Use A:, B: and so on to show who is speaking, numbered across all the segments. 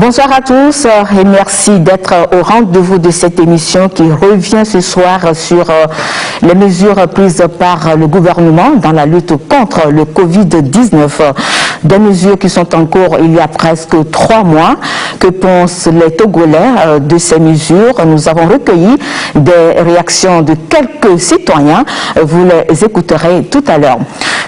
A: Bonsoir à tous et merci d'être au rendez-vous de cette émission qui revient ce soir sur les mesures prises par le gouvernement dans la lutte contre le Covid-19. Des mesures qui sont en cours il y a presque 3 mois. Que pensent les Togolais de ces mesures? Nous avons recueilli des réactions de quelques citoyens. Vous les écouterez tout à l'heure.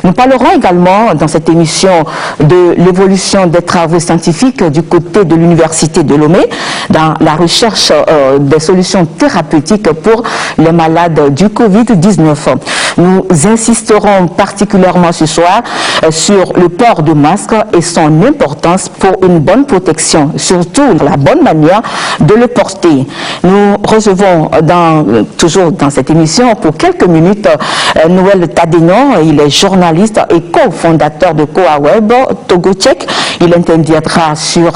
A: Nous parlerons également dans cette émission de l'évolution des travaux scientifiques du côté de l'Université de Lomé dans la recherche des solutions thérapeutiques pour les malades du Covid-19. Nous insisterons particulièrement ce soir sur le port de masque et son importance pour une bonne protection, surtout la bonne manière de le porter. Nous recevons toujours dans cette émission pour quelques minutes Noël Tadénon. Il est journaliste et cofondateur de Coaweb Togo Tchèque. Il interviendra sur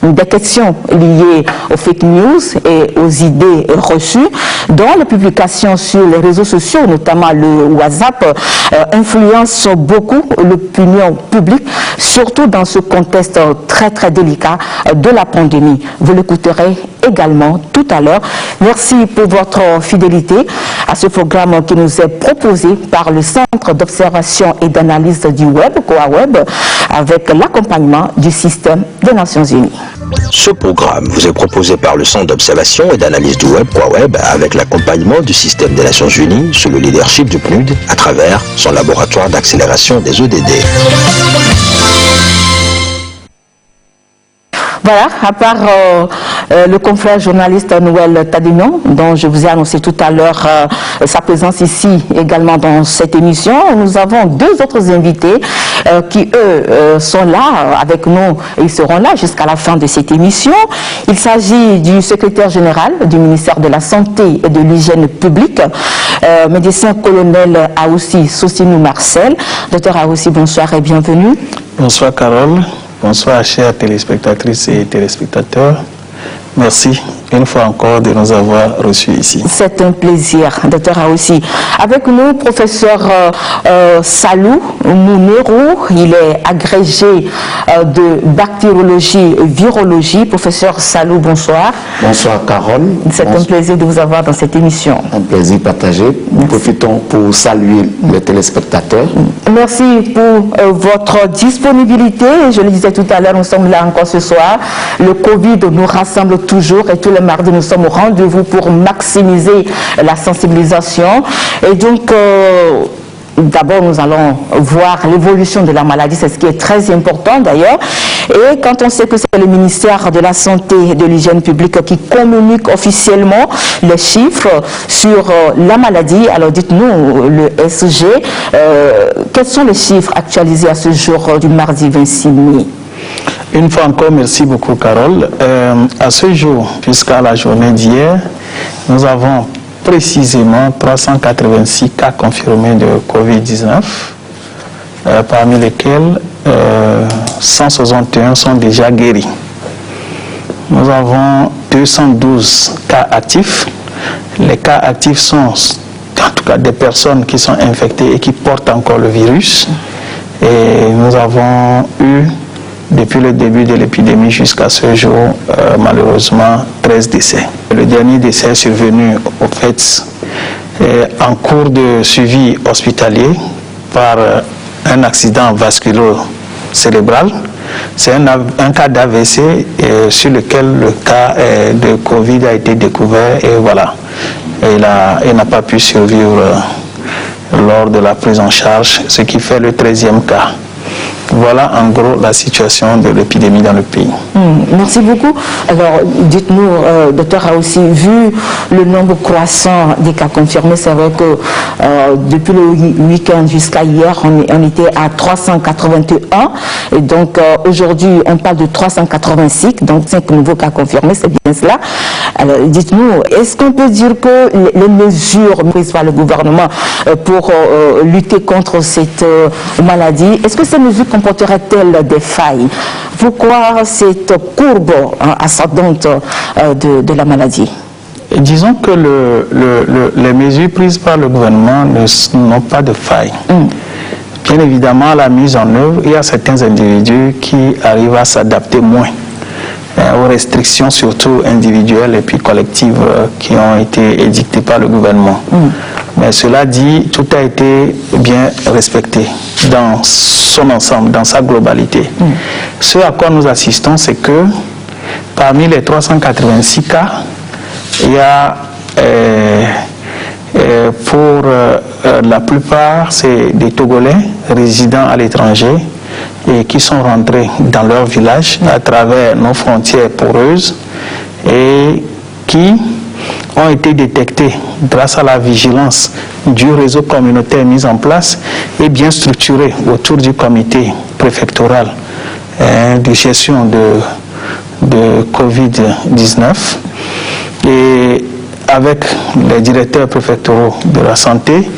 A: des questions liées aux fake news et aux idées reçues, dont les publications sur les réseaux sociaux, notamment le WhatsApp, influencent beaucoup l'opinion publique, surtout dans ce contexte très très délicat de la pandémie. Vous l'écouterez également tout à l'heure. Merci pour votre fidélité à ce programme qui nous est proposé par le Centre d'observation et d'analyse du web, Coaweb, avec l'accompagnement du système des Nations Unies.
B: Ce programme vous est proposé par le Centre d'observation et d'analyse du web, Coaweb, avec l'accompagnement du système des Nations Unies sous le leadership du PNUD à travers son laboratoire d'accélération des ODD.
A: Voilà, à part le confrère journaliste Noël Tadénon, dont je vous ai annoncé tout à l'heure sa présence ici également dans cette émission, nous avons 2 autres invités qui, eux, sont là avec nous et ils seront là jusqu'à la fin de cette émission. Il s'agit du secrétaire général du ministère de la Santé et de l'Hygiène publique, médecin colonel Aoussi Sossinou Marcel. Docteur Aoussi, bonsoir et bienvenue.
C: Bonsoir Carole. Bonsoir chères téléspectatrices et téléspectateurs. Merci une fois encore de nous avoir reçus ici.
A: C'est un plaisir, docteur Aoussi. Avec nous, professeur Salou Mounérou, il est agrégé de bactériologie et virologie. Professeur Salou, bonsoir.
D: Bonsoir Carole.
A: C'est un plaisir de vous avoir dans cette émission.
D: Un plaisir partagé. Nous profitons pour saluer les téléspectateurs.
A: Merci pour votre disponibilité. Je le disais tout à l'heure, nous sommes là encore ce soir. Le Covid nous rassemble toujours et tous les mardis nous sommes au rendez-vous pour maximiser la sensibilisation. Et donc, d'abord, nous allons voir l'évolution de la maladie, c'est ce qui est très important d'ailleurs. Et quand on sait que c'est le ministère de la Santé et de l'Hygiène publique qui communique officiellement les chiffres sur la maladie, alors dites-nous, le SG, quels sont les chiffres actualisés à ce jour du mardi 26 mai?
C: Une fois encore, merci beaucoup Carole. À ce jour, jusqu'à la journée d'hier, nous avons précisément 386 cas confirmés de Covid-19, parmi lesquels 161 sont déjà guéris. Nous avons 212 cas actifs. Les cas actifs sont en tout cas des personnes qui sont infectées et qui portent encore le virus. Et nous avons eu, depuis le début de l'épidémie jusqu'à ce jour, malheureusement, 13 décès. Le dernier décès est survenu, au fait, en cours de suivi hospitalier par un accident vasculo-cérébral. C'est un cas d'AVC sur lequel le cas de Covid a été découvert et voilà, il n'a pas pu survivre lors de la prise en charge, ce qui fait le 13e cas. Voilà en gros la situation de l'épidémie dans le pays.
A: Merci beaucoup. Alors, dites-nous, docteur, a aussi vu le nombre croissant des cas confirmés. C'est vrai que depuis le week-end jusqu'à hier, on était à 381. Et donc, aujourd'hui, on parle de 386, donc 5 nouveaux cas confirmés, c'est bien cela. Alors, dites-nous, est-ce qu'on peut dire que les mesures prises par le gouvernement pour lutter contre cette maladie, est-ce que ces mesures comporteraient-elles des failles? Pourquoi cette courbe ascendante de la maladie?
C: Disons que les mesures prises par le gouvernement n'ont pas de faille. Bien évidemment, à la mise en œuvre, il y a certains individus qui arrivent à s'adapter moins aux restrictions surtout individuelles et puis collectives qui ont été édictées par le gouvernement. Mais cela dit, tout a été bien respecté dans son ensemble, dans sa globalité. Ce à quoi nous assistons, c'est que parmi les 386 cas, il y a pour la plupart, c'est des Togolais résidant à l'étranger et qui sont rentrés dans leur village à travers nos frontières poreuses et qui ont été détectés grâce à la vigilance du réseau communautaire mis en place et bien structuré autour du comité préfectoral de gestion de Covid-19. Et avec les directeurs préfectoraux de la santé,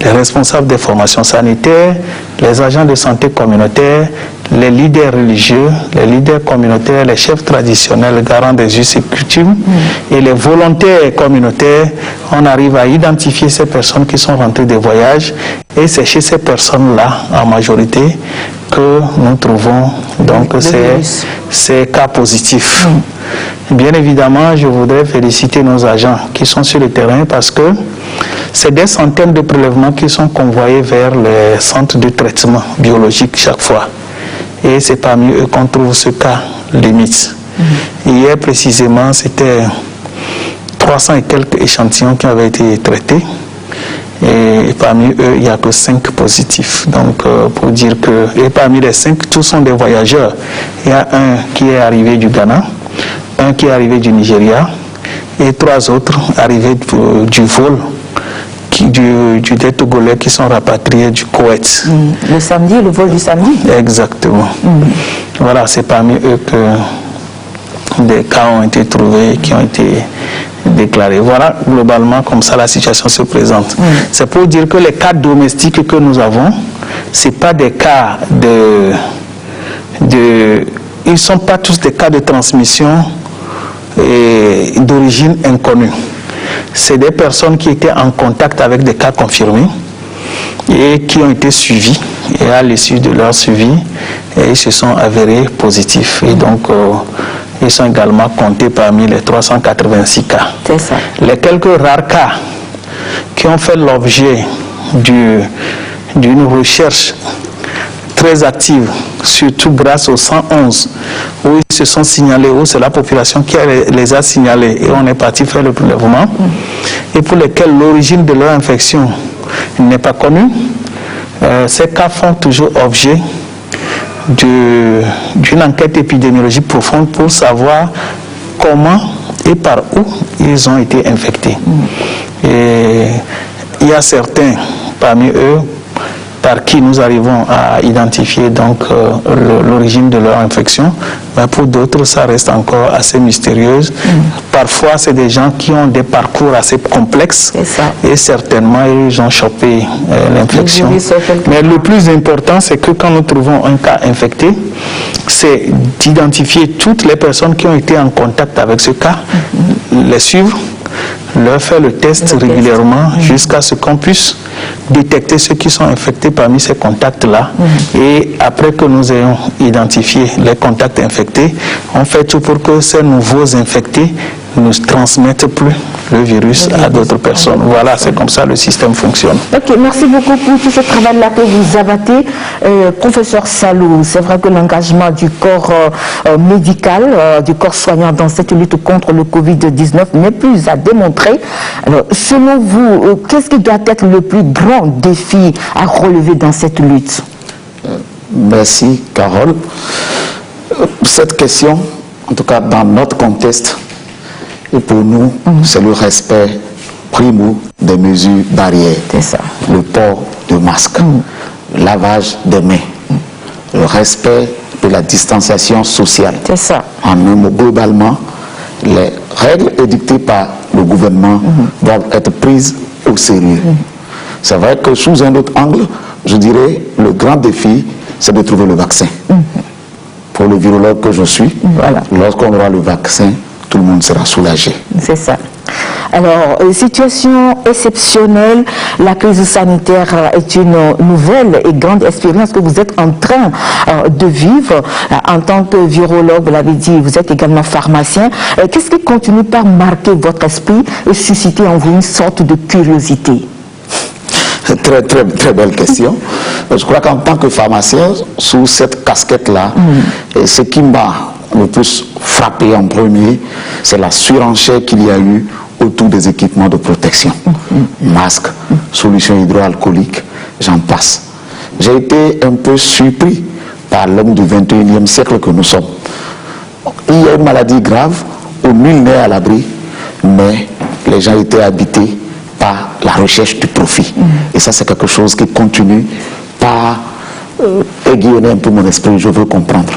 C: les responsables des formations sanitaires, les agents de santé communautaire, les leaders religieux, les leaders communautaires, les chefs traditionnels, les garants des us et coutumes et les volontaires communautaires, on arrive à identifier ces personnes qui sont rentrées des voyages et c'est chez ces personnes-là, en majorité, que nous trouvons donc ces cas positifs. Bien évidemment, je voudrais féliciter nos agents qui sont sur le terrain parce que c'est des centaines de prélèvements qui sont convoyés vers les centres de traitement biologique chaque fois. Et c'est parmi eux qu'on trouve ce cas limite. Hier précisément, c'était 300 et quelques échantillons qui avaient été traités. Et parmi eux, il n'y a que 5 positifs. Donc, pour dire que... Et parmi les 5, tous sont des voyageurs. Il y a un qui est arrivé du Ghana, un qui est arrivé du Nigeria, et 3 autres arrivés du vol des Togolais qui sont rapatriés du Koweït.
A: Le samedi, le vol du samedi.
C: Exactement. Voilà, c'est parmi eux que des cas ont été trouvés, qui ont été déclarés. Voilà, globalement, comme ça, la situation se présente. C'est pour dire que les cas domestiques que nous avons, ce n'est pas des cas ils ne sont pas tous des cas de transmission d'origine inconnue. C'est des personnes qui étaient en contact avec des cas confirmés et qui ont été suivis. Et à l'issue de leur suivi, ils se sont avérés positifs. Et donc, ils sont également comptés parmi les 386 cas.
A: C'est ça.
C: Les quelques rares cas qui ont fait l'objet d'une recherche très active, surtout grâce au 111, où ils se sont signalés, où c'est la population qui les a signalés et on est parti faire le prélèvement, et pour lesquels l'origine de leur infection n'est pas connue, ces cas font toujours objet d'une enquête épidémiologique profonde pour savoir comment et par où ils ont été infectés. Et il y a certains parmi eux par qui nous arrivons à identifier donc l'origine de leur infection, mais pour d'autres ça reste encore assez mystérieuse. Parfois c'est des gens qui ont des parcours assez complexes et certainement ils ont chopé l'infection. Mais le plus important c'est que quand nous trouvons un cas infecté, c'est d'identifier toutes les personnes qui ont été en contact avec ce cas, les suivre, leur faire le test régulièrement jusqu'à ce qu'on puisse détecter ceux qui sont infectés parmi ces contacts-là. Et après que nous ayons identifié les contacts infectés, on fait tout pour que ces nouveaux infectés ne transmettent plus le virus à d'autres personnes. Voilà, c'est comme ça le système fonctionne.
A: Ok, merci beaucoup pour tout ce travail-là que vous abattez. Professeur Salou, c'est vrai que l'engagement du corps médical, du corps soignant dans cette lutte contre le Covid-19 n'est plus à démontrer. Alors, selon vous, qu'est-ce qui doit être le plus grand défi à relever dans cette lutte?
D: Merci, Carole. Cette question, en tout cas dans notre contexte, et pour nous, c'est le respect primo des mesures barrières.
A: C'est ça.
D: Le port de masque, le lavage des mains, le respect de la distanciation sociale.
A: C'est ça.
D: En un mot, globalement, les règles édictées par le gouvernement doivent être prises au sérieux. C'est vrai que sous un autre angle, je dirais, le grand défi, c'est de trouver le vaccin. Pour le virologue que je suis, lorsqu'on aura le vaccin, tout le monde sera soulagé.
A: C'est ça. Alors, situation exceptionnelle, la crise sanitaire est une nouvelle et grande expérience que vous êtes en train de vivre. En tant que virologue, vous l'avez dit, vous êtes également pharmacien. Qu'est-ce qui continue par marquer votre esprit et susciter en vous une sorte de curiosité?
D: Très belle question. Je crois qu'en tant que pharmacien, sous cette casquette-là, ce qui m'a le plus frappé en premier, c'est la surenchère qu'il y a eu autour des équipements de protection. Masques, solutions hydroalcooliques, j'en passe. J'ai été un peu surpris par l'homme du 21e siècle que nous sommes. Il y a une maladie grave où nul n'est à l'abri, mais les gens étaient habités par la recherche du profit. Et ça, c'est quelque chose qui continue par aiguillonner un peu mon esprit. Je veux comprendre.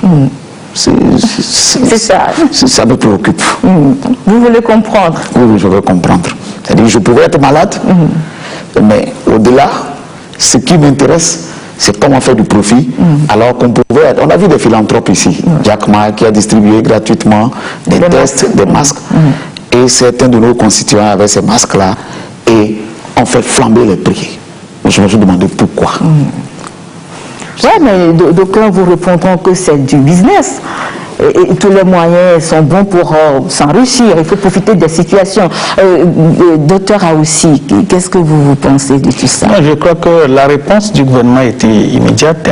A: C'est ça.
D: Ça me préoccupe.
A: Vous voulez comprendre?
D: Oui, je veux comprendre. C'est-à-dire, je pourrais être malade, mais au-delà, ce qui m'intéresse, c'est comment faire du profit, alors qu'on pouvait être... On a vu des philanthropes ici. Jack Ma qui a distribué gratuitement des tests, des masques. Et certains de nos constituants avaient ces masques-là et ont fait flamber les prix. Je me suis demandé pourquoi.
A: Oui, mais d'aucuns vous répondront que c'est du business. Et tous les moyens sont bons pour s'enrichir. Il faut profiter des situations. Docteur Aoussi, qu'est-ce que vous pensez de tout ça?
C: Moi, je crois que la réponse du gouvernement était immédiate.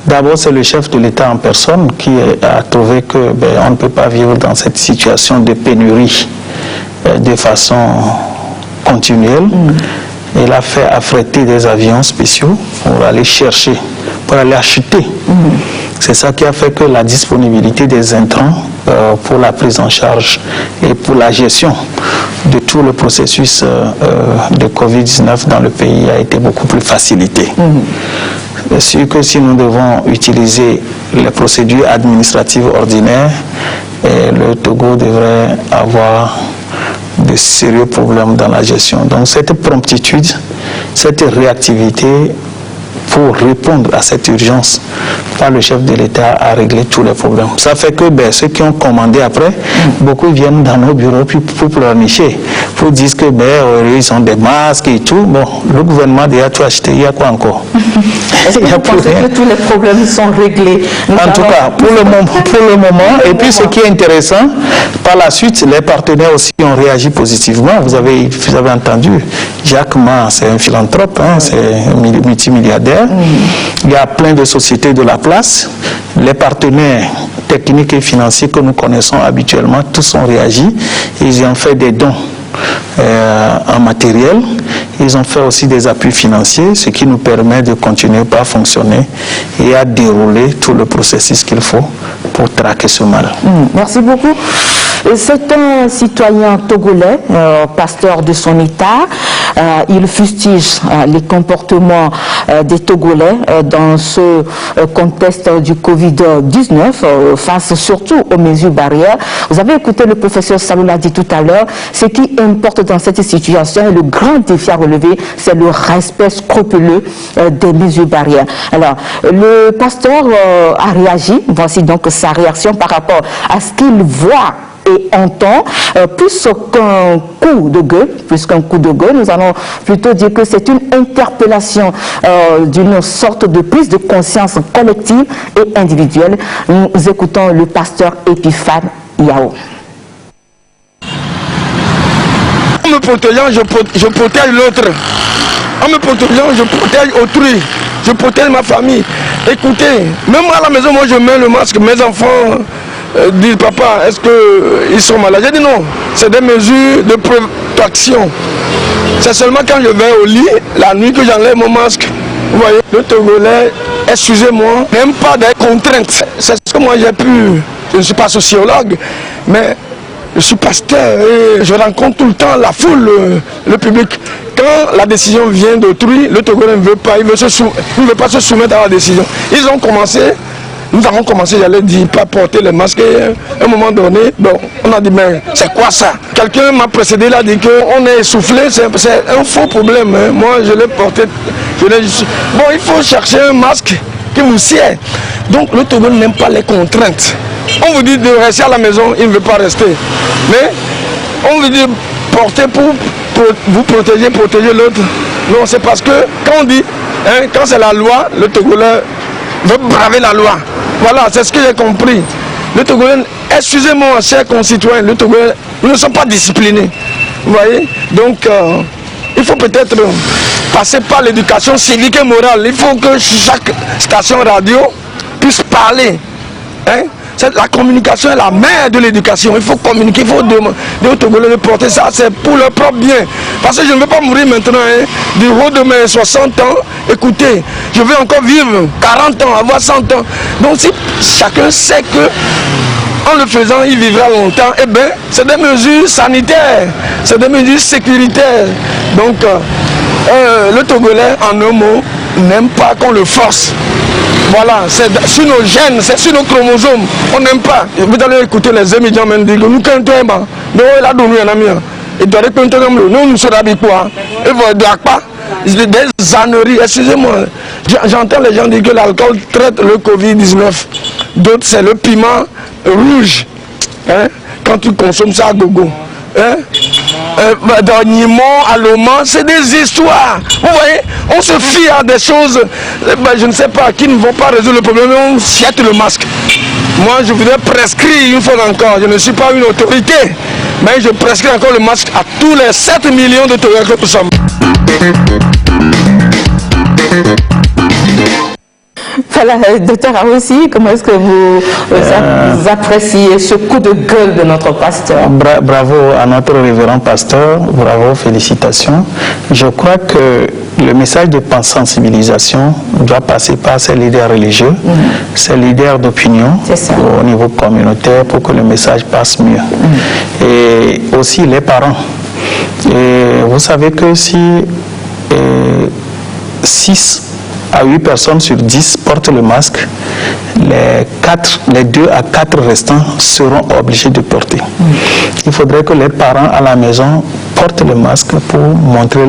C: D'abord, c'est le chef de l'État en personne qui a trouvé que on ne peut pas vivre dans cette situation de pénurie de façon continuelle. Il a fait affréter des avions spéciaux pour aller chercher, pour aller acheter. C'est ça qui a fait que la disponibilité des intrants pour la prise en charge et pour la gestion de tout le processus de Covid-19 dans le pays a été beaucoup plus facilité. C'est sûr que si nous devons utiliser les procédures administratives ordinaires, le Togo devrait avoir de sérieux problèmes dans la gestion. Donc cette promptitude, cette réactivité pour répondre à cette urgence par le chef de l'État à régler tous les problèmes. Ça fait que ceux qui ont commandé après, beaucoup viennent dans nos bureaux pour pleurnicher, pour dire que ils ont des masques et tout. Bon, le gouvernement a déjà tout acheté, il y a quoi encore?
A: Est-ce que vous pensez que tous les problèmes sont réglés?
C: En tout cas, pour le moment, et puis ce qui est intéressant, par la suite, les partenaires aussi ont réagi positivement. Vous avez entendu, Jack Ma, c'est un philanthrope, c'est un multimilliardaire. Il y a plein de sociétés de la place. Les partenaires techniques et financiers que nous connaissons habituellement, tous ont réagi. Ils ont fait des dons en matériel. Ils ont fait aussi des appuis financiers, ce qui nous permet de continuer à fonctionner et à dérouler tout le processus qu'il faut pour traquer ce mal.
A: Merci beaucoup. C'est un citoyen togolais, pasteur de son État. Il fustige les comportements des Togolais dans ce contexte du Covid-19, face surtout aux mesures barrières. Vous avez écouté le professeur Salou l'a dit tout à l'heure, ce qui importe dans cette situation et le grand défi à relever, c'est le respect scrupuleux des mesures barrières. Alors, le pasteur a réagi, voici donc sa réaction par rapport à ce qu'il voit et entend, plus qu'un coup de gueule, nous allons plutôt dire que c'est une interpellation d'une sorte de prise de conscience collective et individuelle. Nous écoutons le pasteur Epiphane Yao.
E: En me protégeant, je protège l'autre. En me protégeant, je protège autrui. Je protège ma famille. Écoutez, même à la maison, moi je mets le masque. Mes enfants disent, papa, est-ce qu'ils sont malades? J'ai dit non, c'est des mesures de protection. C'est seulement quand je vais au lit, la nuit, que j'enlève mon masque. Vous voyez, le Togolais, excusez-moi, n'aime pas des contraintes. C'est ce que moi j'ai pu. Je ne suis pas sociologue, mais je suis pasteur et je rencontre tout le temps la foule, le public. Quand la décision vient d'autrui, le Togolais ne veut pas, il ne veut pas se soumettre à la décision. Ils ont commencé, nous avons commencé, j'allais dire, pas porter les masques. Et à un moment donné, bon, on a dit, mais c'est quoi ça? Quelqu'un m'a précédé, il a dit qu'on est essoufflé, c'est un faux problème. Hein. Moi, je l'ai porté. Bon, il faut chercher un masque qui vous sied. Donc, le Togo n'aime pas les contraintes. On vous dit de rester à la maison, il ne veut pas rester. Mais on vous dit porter pour vous protéger l'autre. Non, c'est parce que quand on dit, hein, quand c'est la loi, le Togolais veut braver la loi. Voilà, c'est ce que j'ai compris. Le Togolais, excusez-moi, chers concitoyens, le Togolais, nous ne sommes pas disciplinés. Vous voyez? Donc, il faut peut-être passer par l'éducation civique et morale. Il faut que chaque station radio puisse parler. Hein? La communication est la mère de l'éducation. Il faut communiquer, il faut demander aux Togolais de porter ça, c'est pour leur propre bien. Parce que je ne veux pas mourir maintenant, hein, du haut de mes 60 ans. Écoutez, je veux encore vivre 40 ans, avoir 100 ans. Donc si chacun sait que en le faisant, il vivra longtemps, eh bien, c'est des mesures sanitaires, c'est des mesures sécuritaires. Donc, le Togolais, en un mot, n'aime pas qu'on le force. Voilà, c'est sur nos gènes, c'est sur nos chromosomes. On n'aime pas. Vous allez écouter les émigrants même dire que nous quand on aime, nous là nous un ami. Et doit être nous nous sommes quoi. Et vous doit pas des âneries. Excusez-moi. J'entends les gens dire que l'alcool traite le Covid-19. D'autres c'est le piment rouge. Hein? Quand tu consommes ça à gogo. Hein? Dans Nimon, à Lomans, c'est des histoires. Vous voyez, on se fie à des choses, je ne sais pas, qui ne vont pas résoudre le problème, mais on jette le masque. Moi, je voudrais prescrire une fois encore, je ne suis pas une autorité, mais je prescris encore le masque à tous les 7 millions de Togolais que nous sommes.
A: Voilà, docteur aussi, comment est-ce que vous appréciez ce coup de gueule de notre pasteur?
C: Bravo à notre révérend pasteur, bravo, félicitations. Je crois que le message de sensibilisation doit passer par ces leaders religieux, ces leaders d'opinion au niveau communautaire pour que le message passe mieux. Et aussi les parents. Et vous savez que si 6 à 8 personnes sur 10 portent le masque, les 2 à 4 restants seront obligés de porter. Il faudrait que les parents à la maison portent le masque pour montrer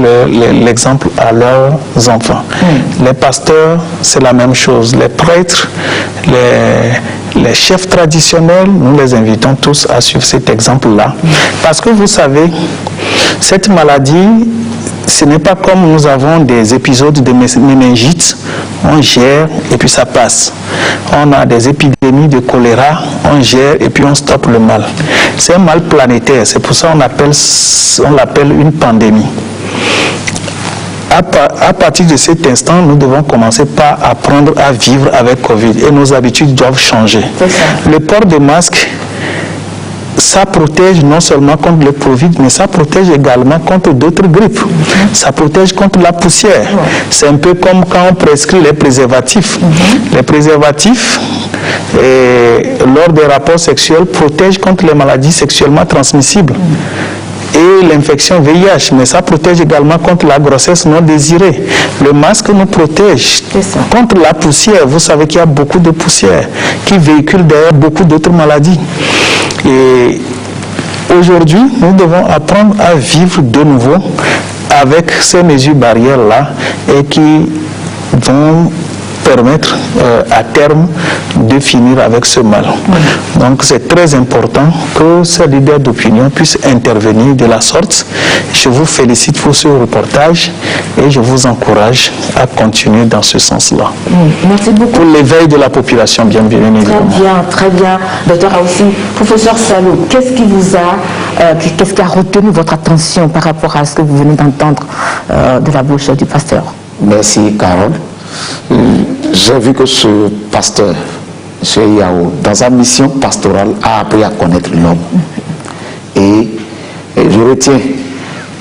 C: l'exemple à leurs enfants. Les pasteurs, c'est la même chose. Les prêtres, les chefs traditionnels, nous les invitons tous à suivre cet exemple-là. Parce que vous savez, cette maladie, ce n'est pas comme nous avons des épisodes de méningite, on gère et puis ça passe. On a des épidémies de choléra, on gère et puis on stoppe le mal. C'est un mal planétaire, c'est pour ça qu'on l'appelle une pandémie. À partir de cet instant, nous devons commencer par apprendre à vivre avec Covid et nos habitudes doivent changer. Le port de masque, ça protège non seulement contre le Covid, mais ça protège également contre d'autres grippes. Ça protège contre la poussière. C'est un peu comme quand on prescrit les préservatifs. Les préservatifs, lors des rapports sexuels, protègent contre les maladies sexuellement transmissibles. Et l'infection VIH, mais ça protège également contre la grossesse non désirée. Le masque nous protège contre la poussière. Vous savez qu'il y a beaucoup de poussière qui véhicule d'ailleurs beaucoup d'autres maladies. Et aujourd'hui, nous devons apprendre à vivre de nouveau avec ces mesures barrières-là et qui vont permettre à terme de finir avec ce mal. Donc c'est très important que ces leaders d'opinion puissent intervenir de la sorte. Je vous félicite pour ce reportage et je vous encourage à continuer dans ce sens-là.
A: Merci beaucoup.
C: Pour l'éveil de la population, bien évidemment.
A: Très bien. Docteur Aoussi, professeur Salou, qu'est-ce qui a retenu votre attention par rapport à ce que vous venez d'entendre de la bouche du pasteur?
D: Merci, Carole. J'ai vu que ce pasteur, M. Yao, dans sa mission pastorale, a appris à connaître l'homme. Et je retiens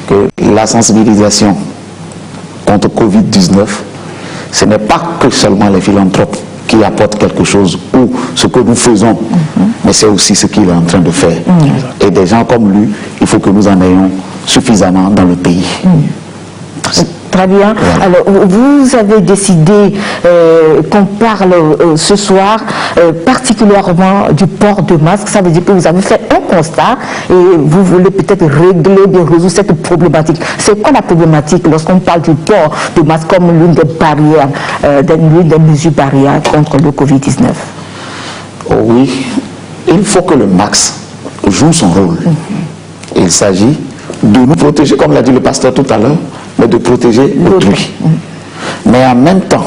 D: que la sensibilisation contre Covid-19, ce n'est pas que seulement les philanthropes qui apportent quelque chose ou ce que nous faisons, mais c'est aussi ce qu'il est en train de faire. Et des gens comme lui, il faut que nous en ayons suffisamment dans le pays.
A: Très bien. Voilà. Alors, vous avez décidé qu'on parle ce soir particulièrement du port de masque. Ça veut dire que vous avez fait un constat et vous voulez peut-être régler, de résoudre cette problématique. C'est quoi la problématique lorsqu'on parle du port de masque comme l'une des barrières, l'une des mesures barrières contre le Covid-19?
D: Oh oui, il faut que le masque joue son rôle. Il s'agit de nous protéger, comme l'a dit le pasteur tout à l'heure, mais de protéger autrui. Mais en même temps,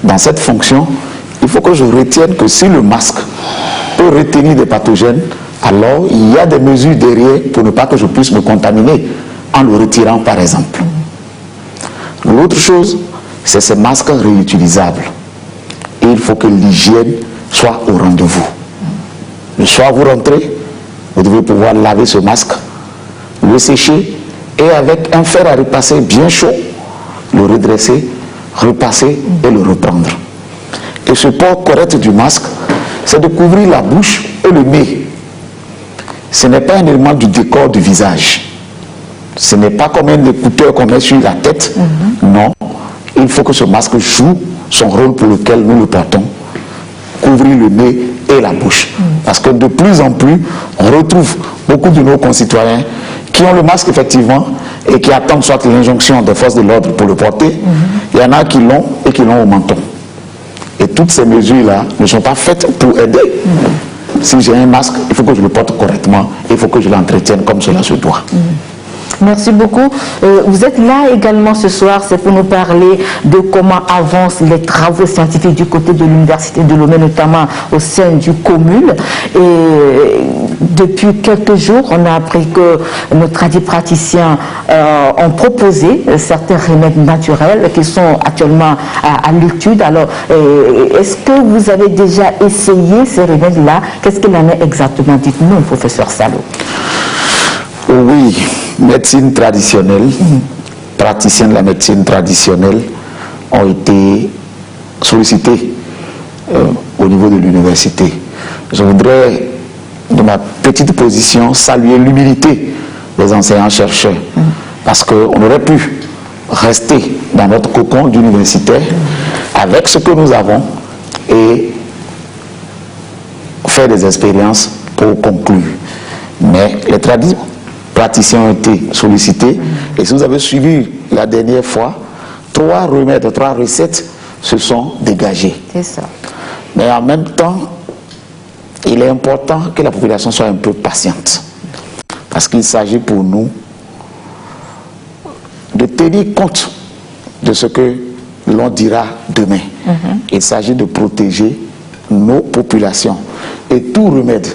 D: dans cette fonction, il faut que je retienne que si le masque peut retenir des pathogènes, alors il y a des mesures derrière pour ne pas que je puisse me contaminer en le retirant par exemple. L'autre chose, c'est ces masques réutilisables. Et il faut que l'hygiène soit au rendez-vous. Le soir, vous rentrez, vous devez pouvoir laver ce masque, le sécher et avec un fer à repasser bien chaud, le redresser, repasser et le reprendre. Et ce port correct du masque, c'est de couvrir la bouche et le nez. Ce n'est pas un élément du décor du visage. Ce n'est pas comme un écouteur qu'on met sur la tête. Non, il faut que ce masque joue son rôle pour lequel nous le portons. Couvrir le nez et la bouche. Parce que de plus en plus, on retrouve beaucoup de nos concitoyens qui ont le masque effectivement et qui attendent soit l'injonction des forces de l'ordre pour le porter. Il y en a qui l'ont et qui l'ont au menton. Et toutes ces mesures-là ne sont pas faites pour aider. Si j'ai un masque, il faut que je le porte correctement, il faut que je l'entretienne comme cela se doit.
A: Merci beaucoup. Vous êtes là également ce soir, c'est pour nous parler de comment avancent les travaux scientifiques du côté de l'Université de Lomé, notamment au sein du COMUL. Et depuis quelques jours, on a appris que nos tradipraticiens ont proposé certains remèdes naturels qui sont actuellement à l'étude. Alors, est-ce que vous avez déjà essayé ces remèdes-là? Qu'est-ce qu'il en est exactement? Dites-nous, professeur Salo.
D: Oui, médecine traditionnelle, praticiens de la médecine traditionnelle ont été sollicités au niveau de l'université. Je voudrais, de ma petite position, saluer l'humilité des enseignants-chercheurs, parce qu'on aurait pu rester dans notre cocon d'universitaire avec ce que nous avons et faire des expériences pour conclure. Mais les praticiens ont été sollicités et si vous avez suivi la dernière fois, 3 remèdes, 3 recettes se sont dégagées.
A: C'est ça.
D: Mais en même temps, il est important que la population soit un peu patiente parce qu'il s'agit pour nous de tenir compte de ce que l'on dira demain. Il s'agit de protéger nos populations et tout remède,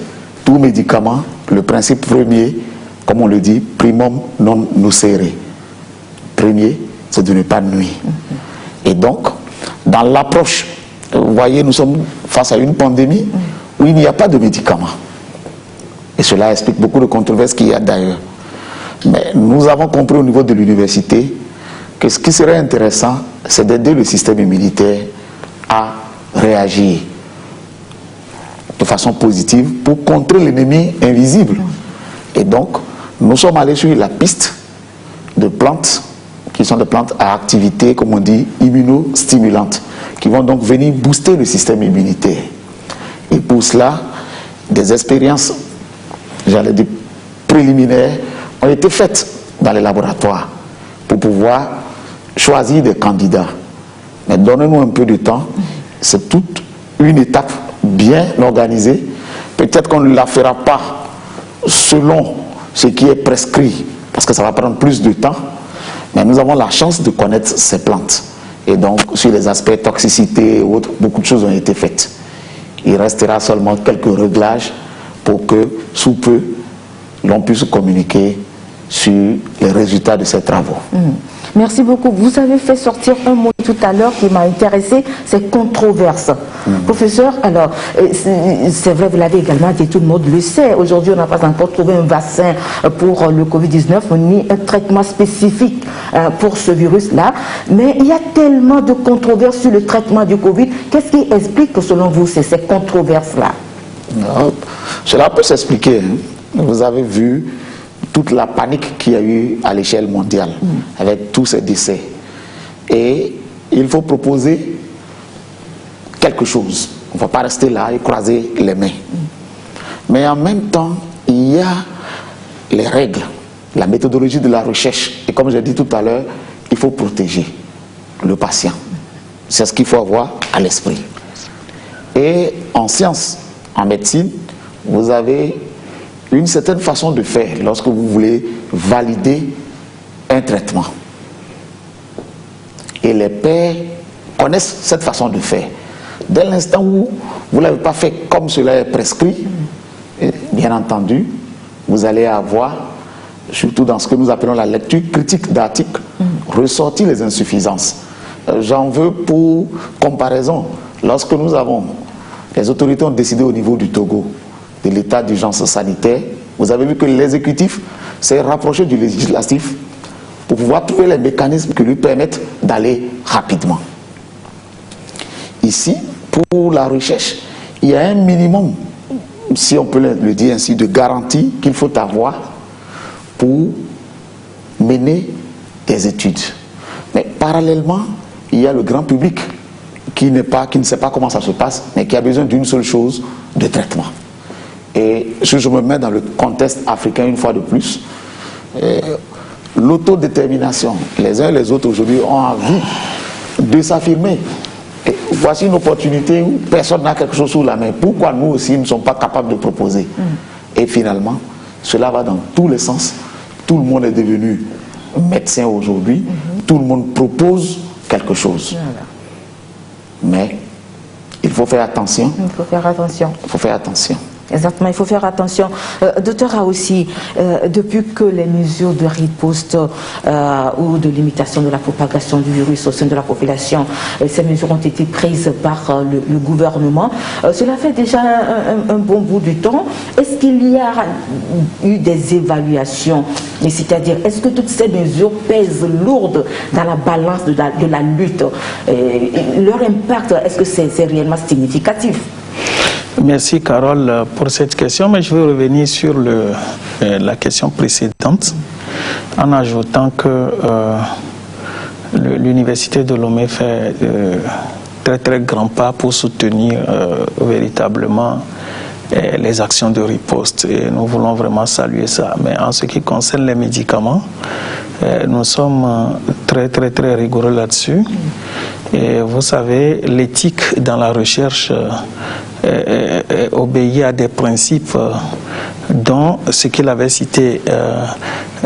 D: tout médicament, le principe premier, comme on le dit, primum non nocere. Premier, c'est de ne pas nuire. Et donc, dans l'approche, vous voyez, nous sommes face à une pandémie où il n'y a pas de médicaments. Et cela explique beaucoup de controverses qu'il y a d'ailleurs. Mais nous avons compris au niveau de l'université que ce qui serait intéressant, c'est d'aider le système immunitaire à réagir de façon positive pour contrer l'ennemi invisible. Et donc, nous sommes allés sur la piste de plantes qui sont des plantes à activité, comme on dit, immunostimulantes, qui vont donc venir booster le système immunitaire. Et pour cela, des expériences, j'allais dire préliminaires, ont été faites dans les laboratoires pour pouvoir choisir des candidats. Mais donnez-nous un peu de temps, c'est toute une étape bien organisée. Peut-être qu'on ne la fera pas selon ce qui est prescrit, parce que ça va prendre plus de temps, mais nous avons la chance de connaître ces plantes. Et donc, sur les aspects toxicité et autres, beaucoup de choses ont été faites. Il restera seulement quelques réglages pour que, sous peu, l'on puisse communiquer sur les résultats de ces travaux.
A: Merci beaucoup. Vous avez fait sortir un mot tout à l'heure qui m'a intéressé, c'est controverse. Professeur, alors, c'est vrai, vous l'avez également dit, tout le monde le sait. Aujourd'hui, on n'a pas encore trouvé un vaccin pour le Covid-19, ni un traitement spécifique pour ce virus-là. Mais il y a tellement de controverses sur le traitement du Covid. Qu'est-ce qui explique, selon vous, ces controverses-là?
D: Cela peut s'expliquer. Vous avez vu toute la panique qu'il y a eu à l'échelle mondiale avec tous ces décès. Et il faut proposer quelque chose. On ne va pas rester là et croiser les mains. Mais en même temps, il y a les règles, la méthodologie de la recherche. Et comme j'ai dit tout à l'heure, il faut protéger le patient. C'est ce qu'il faut avoir à l'esprit. Et en sciences, en médecine, vous avez une certaine façon de faire lorsque vous voulez valider un traitement. Et les pairs connaissent cette façon de faire. Dès l'instant où vous ne l'avez pas fait comme cela est prescrit, bien entendu, vous allez avoir, surtout dans ce que nous appelons la lecture critique d'articles, ressortir les insuffisances. J'en veux pour comparaison. Lorsque les autorités ont décidé au niveau du Togo de l'état d'urgence sanitaire, vous avez vu que l'exécutif s'est rapproché du législatif pour pouvoir trouver les mécanismes qui lui permettent d'aller rapidement. Ici, pour la recherche, il y a un minimum, si on peut le dire ainsi, de garantie qu'il faut avoir pour mener des études. Mais parallèlement, il y a le grand public qui ne sait pas comment ça se passe, mais qui a besoin d'une seule chose, de traitement. Et si je me mets dans le contexte africain une fois de plus, l'autodétermination, les uns et les autres aujourd'hui ont envie de s'affirmer. Et voici une opportunité où personne n'a quelque chose sous la main. Pourquoi nous aussi ne sommes pas capables de proposer? Et finalement, cela va dans tous les sens. Tout le monde est devenu médecin aujourd'hui. Tout le monde propose quelque chose. Mais il faut faire attention.
A: Il faut faire attention.
D: Il faut faire attention.
A: Exactement, il faut faire attention. Docteur Aoussi, depuis que les mesures de riposte ou de limitation de la propagation du virus au sein de la population, ces mesures ont été prises par le gouvernement, cela fait déjà un bon bout de temps. Est-ce qu'il y a eu des évaluations? C'est-à-dire, est-ce que toutes ces mesures pèsent lourdes dans la balance de la lutte? Leur impact, est-ce que c'est réellement significatif?
C: Merci Carole pour cette question, mais je veux revenir sur la question précédente en ajoutant que l'Université de Lomé fait très très grand pas pour soutenir véritablement les actions de riposte et nous voulons vraiment saluer ça. Mais en ce qui concerne les médicaments, nous sommes très très très rigoureux là-dessus. Et vous savez, l'éthique dans la recherche obéit à des principes dont ce qu'il avait cité,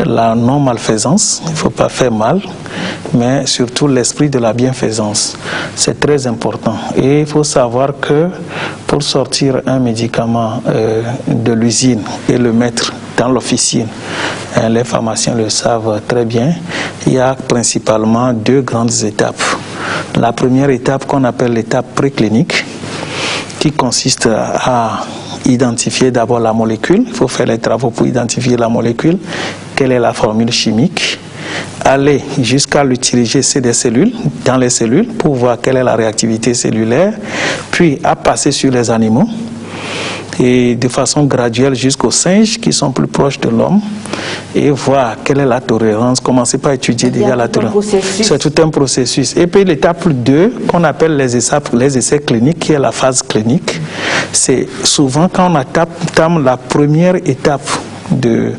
C: la non-malfaisance, il ne faut pas faire mal, mais surtout l'esprit de la bienfaisance. C'est très important. Et il faut savoir que pour sortir un médicament de l'usine et le mettre dans l'officine, les pharmaciens le savent très bien, il y a principalement deux grandes étapes. La première étape qu'on appelle l'étape préclinique, qui consiste à identifier d'abord la molécule. Il faut faire les travaux pour identifier la molécule, quelle est la formule chimique, aller jusqu'à l'utiliser des cellules, dans les cellules, pour voir quelle est la réactivité cellulaire, puis à passer sur les animaux, et de façon graduelle jusqu'aux singes qui sont plus proches de l'homme, et voir quelle est la tolérance, commencer par étudier déjà la tolérance. C'est tout un processus. Et puis l'étape 2, qu'on appelle les essais cliniques, qui est la phase clinique, c'est souvent quand on atteint la première étape de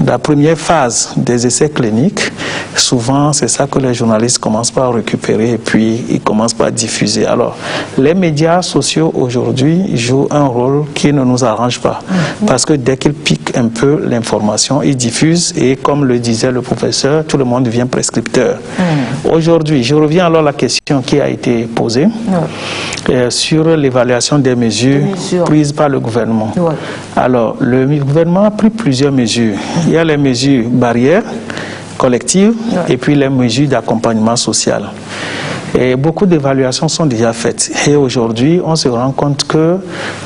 C: la première phase des essais cliniques, souvent c'est ça que les journalistes commencent par récupérer et puis ils commencent par diffuser. Alors les médias sociaux aujourd'hui jouent un rôle qui ne nous arrange pas, parce que dès qu'ils piquent un peu l'information, ils diffusent et comme le disait le professeur, tout le monde devient prescripteur. Aujourd'hui, je reviens alors à la question qui a été posée sur l'évaluation des mesures prises par le gouvernement. Alors le gouvernement a pris plusieurs mesures. Il y a les mesures barrières collectives et puis les mesures d'accompagnement social. Et beaucoup d'évaluations sont déjà faites. Et aujourd'hui, on se rend compte que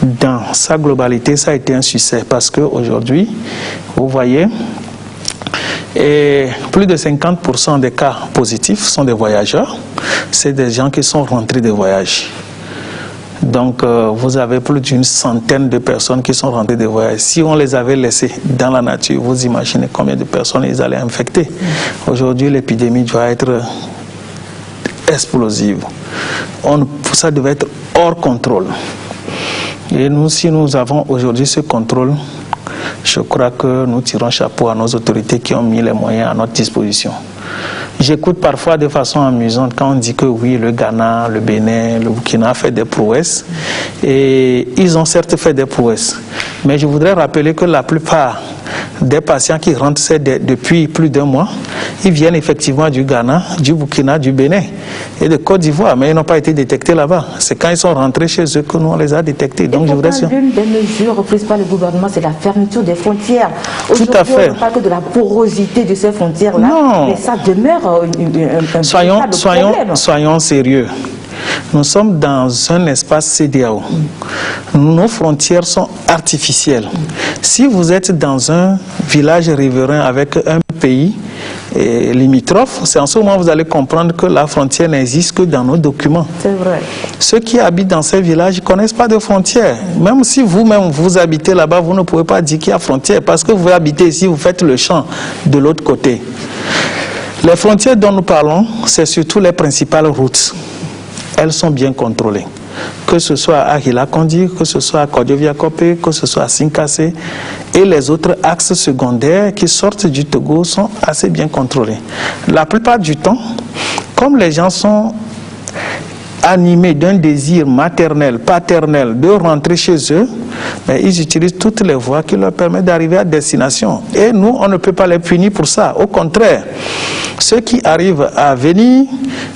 C: dans sa globalité, ça a été un succès parce qu'aujourd'hui, vous voyez, et plus de 50% des cas positifs sont des voyageurs. C'est des gens qui sont rentrés de voyage. Donc, vous avez plus d'une centaine de personnes qui sont rentrées de voyage. Si on les avait laissées dans la nature, vous imaginez combien de personnes ils allaient infecter. Aujourd'hui, l'épidémie doit être explosive. Ça devait être hors contrôle. Et nous, si nous avons aujourd'hui ce contrôle, je crois que nous tirons chapeau à nos autorités qui ont mis les moyens à notre disposition. J'écoute parfois de façon amusante quand on dit que oui, le Ghana, le Bénin, le Burkina a fait des prouesses. Et ils ont certes fait des prouesses. Mais je voudrais rappeler que la plupart des patients qui rentrent depuis plus d'1 mois, ils viennent effectivement du Ghana, du Burkina, du Bénin et de Côte d'Ivoire, mais ils n'ont pas été détectés là-bas. C'est quand ils sont rentrés chez eux que nous on les a détectés. Donc je voudrais...
A: L'une des mesures prises par le gouvernement, c'est la fermeture des frontières.
C: Tout à fait.
A: On ne parle que de la porosité de ces frontières-là, mais ça demeure un
C: soyons sérieux. Nous sommes dans un espace CEDEAO. Nos frontières sont artificielles. Si vous êtes dans un village riverain avec un pays limitrophe, c'est en ce moment que vous allez comprendre que la frontière n'existe que dans nos documents.
A: C'est vrai.
C: Ceux qui habitent dans ces villages ne connaissent pas de frontières. Même si vous-même vous habitez là-bas, vous ne pouvez pas dire qu'il y a frontière parce que vous habitez ici, vous faites le champ de l'autre côté. Les frontières dont nous parlons, c'est surtout les principales routes. Elles sont bien contrôlées. Que ce soit à Hila-Kondi, que ce soit à Kodioviakopé, que ce soit à Sinkassé, et les autres axes secondaires qui sortent du Togo sont assez bien contrôlés. La plupart du temps, comme les gens sont animés d'un désir maternel, paternel de rentrer chez eux, mais ils utilisent toutes les voies qui leur permettent d'arriver à destination. Et nous, on ne peut pas les punir pour ça. Au contraire, ceux qui arrivent à venir,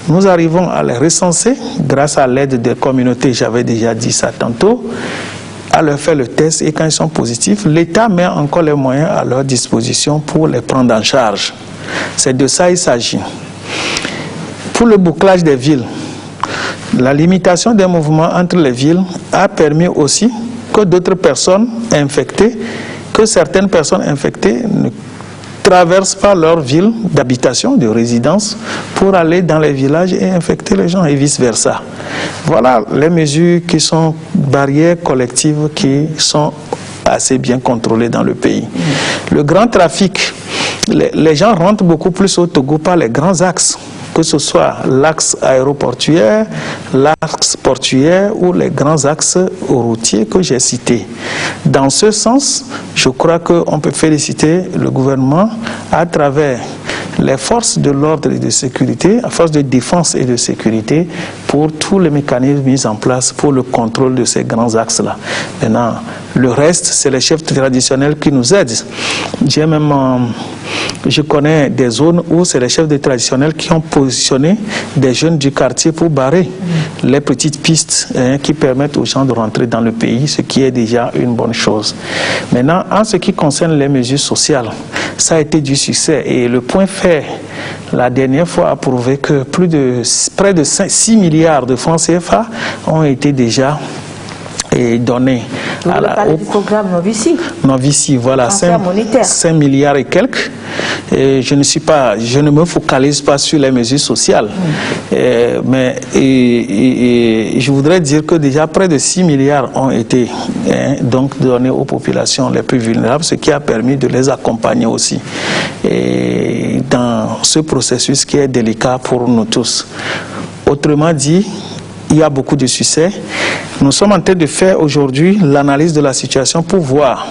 C: nous arrivons à les recenser grâce à l'aide des communautés, j'avais déjà dit ça tantôt, à leur faire le test et quand ils sont positifs, l'État met encore les moyens à leur disposition pour les prendre en charge. C'est de ça qu'il s'agit. Pour le bouclage des villes, la limitation des mouvements entre les villes a permis aussi que d'autres personnes infectées, que certaines personnes infectées ne traversent pas leur ville d'habitation, de résidence, pour aller dans les villages et infecter les gens et vice-versa. Voilà les mesures qui sont barrières collectives qui sont assez bien contrôlées dans le pays. Le grand trafic, les gens rentrent beaucoup plus au Togo par les grands axes, que ce soit l'axe aéroportuaire, l'axe portuaire ou les grands axes routiers que j'ai cités. Dans ce sens, je crois qu'on peut féliciter le gouvernement à travers les forces de l'ordre et de sécurité, les forces de défense et de sécurité, pour tous les mécanismes mis en place pour le contrôle de ces grands axes-là. Maintenant, le reste, c'est les chefs traditionnels qui nous aident. Je connais des zones où c'est les chefs traditionnels qui ont positionné des jeunes du quartier pour barrer les petites pistes qui permettent aux gens de rentrer dans le pays, ce qui est déjà une bonne chose. Maintenant, en ce qui concerne les mesures sociales, ça a été du succès et le point fait la dernière fois a prouvé que près de 6 milliards de francs CFA ont été déjà donnés
A: au programme Novici.
C: Novici, voilà, 5 milliards et quelques. Et je ne me focalise pas sur les mesures sociales, mais je voudrais dire que déjà près de 6 milliards ont été donc donnés aux populations les plus vulnérables, ce qui a permis de les accompagner aussi et dans ce processus qui est délicat pour nous tous. Autrement dit, il y a beaucoup de succès. Nous sommes en train de faire aujourd'hui l'analyse de la situation pour voir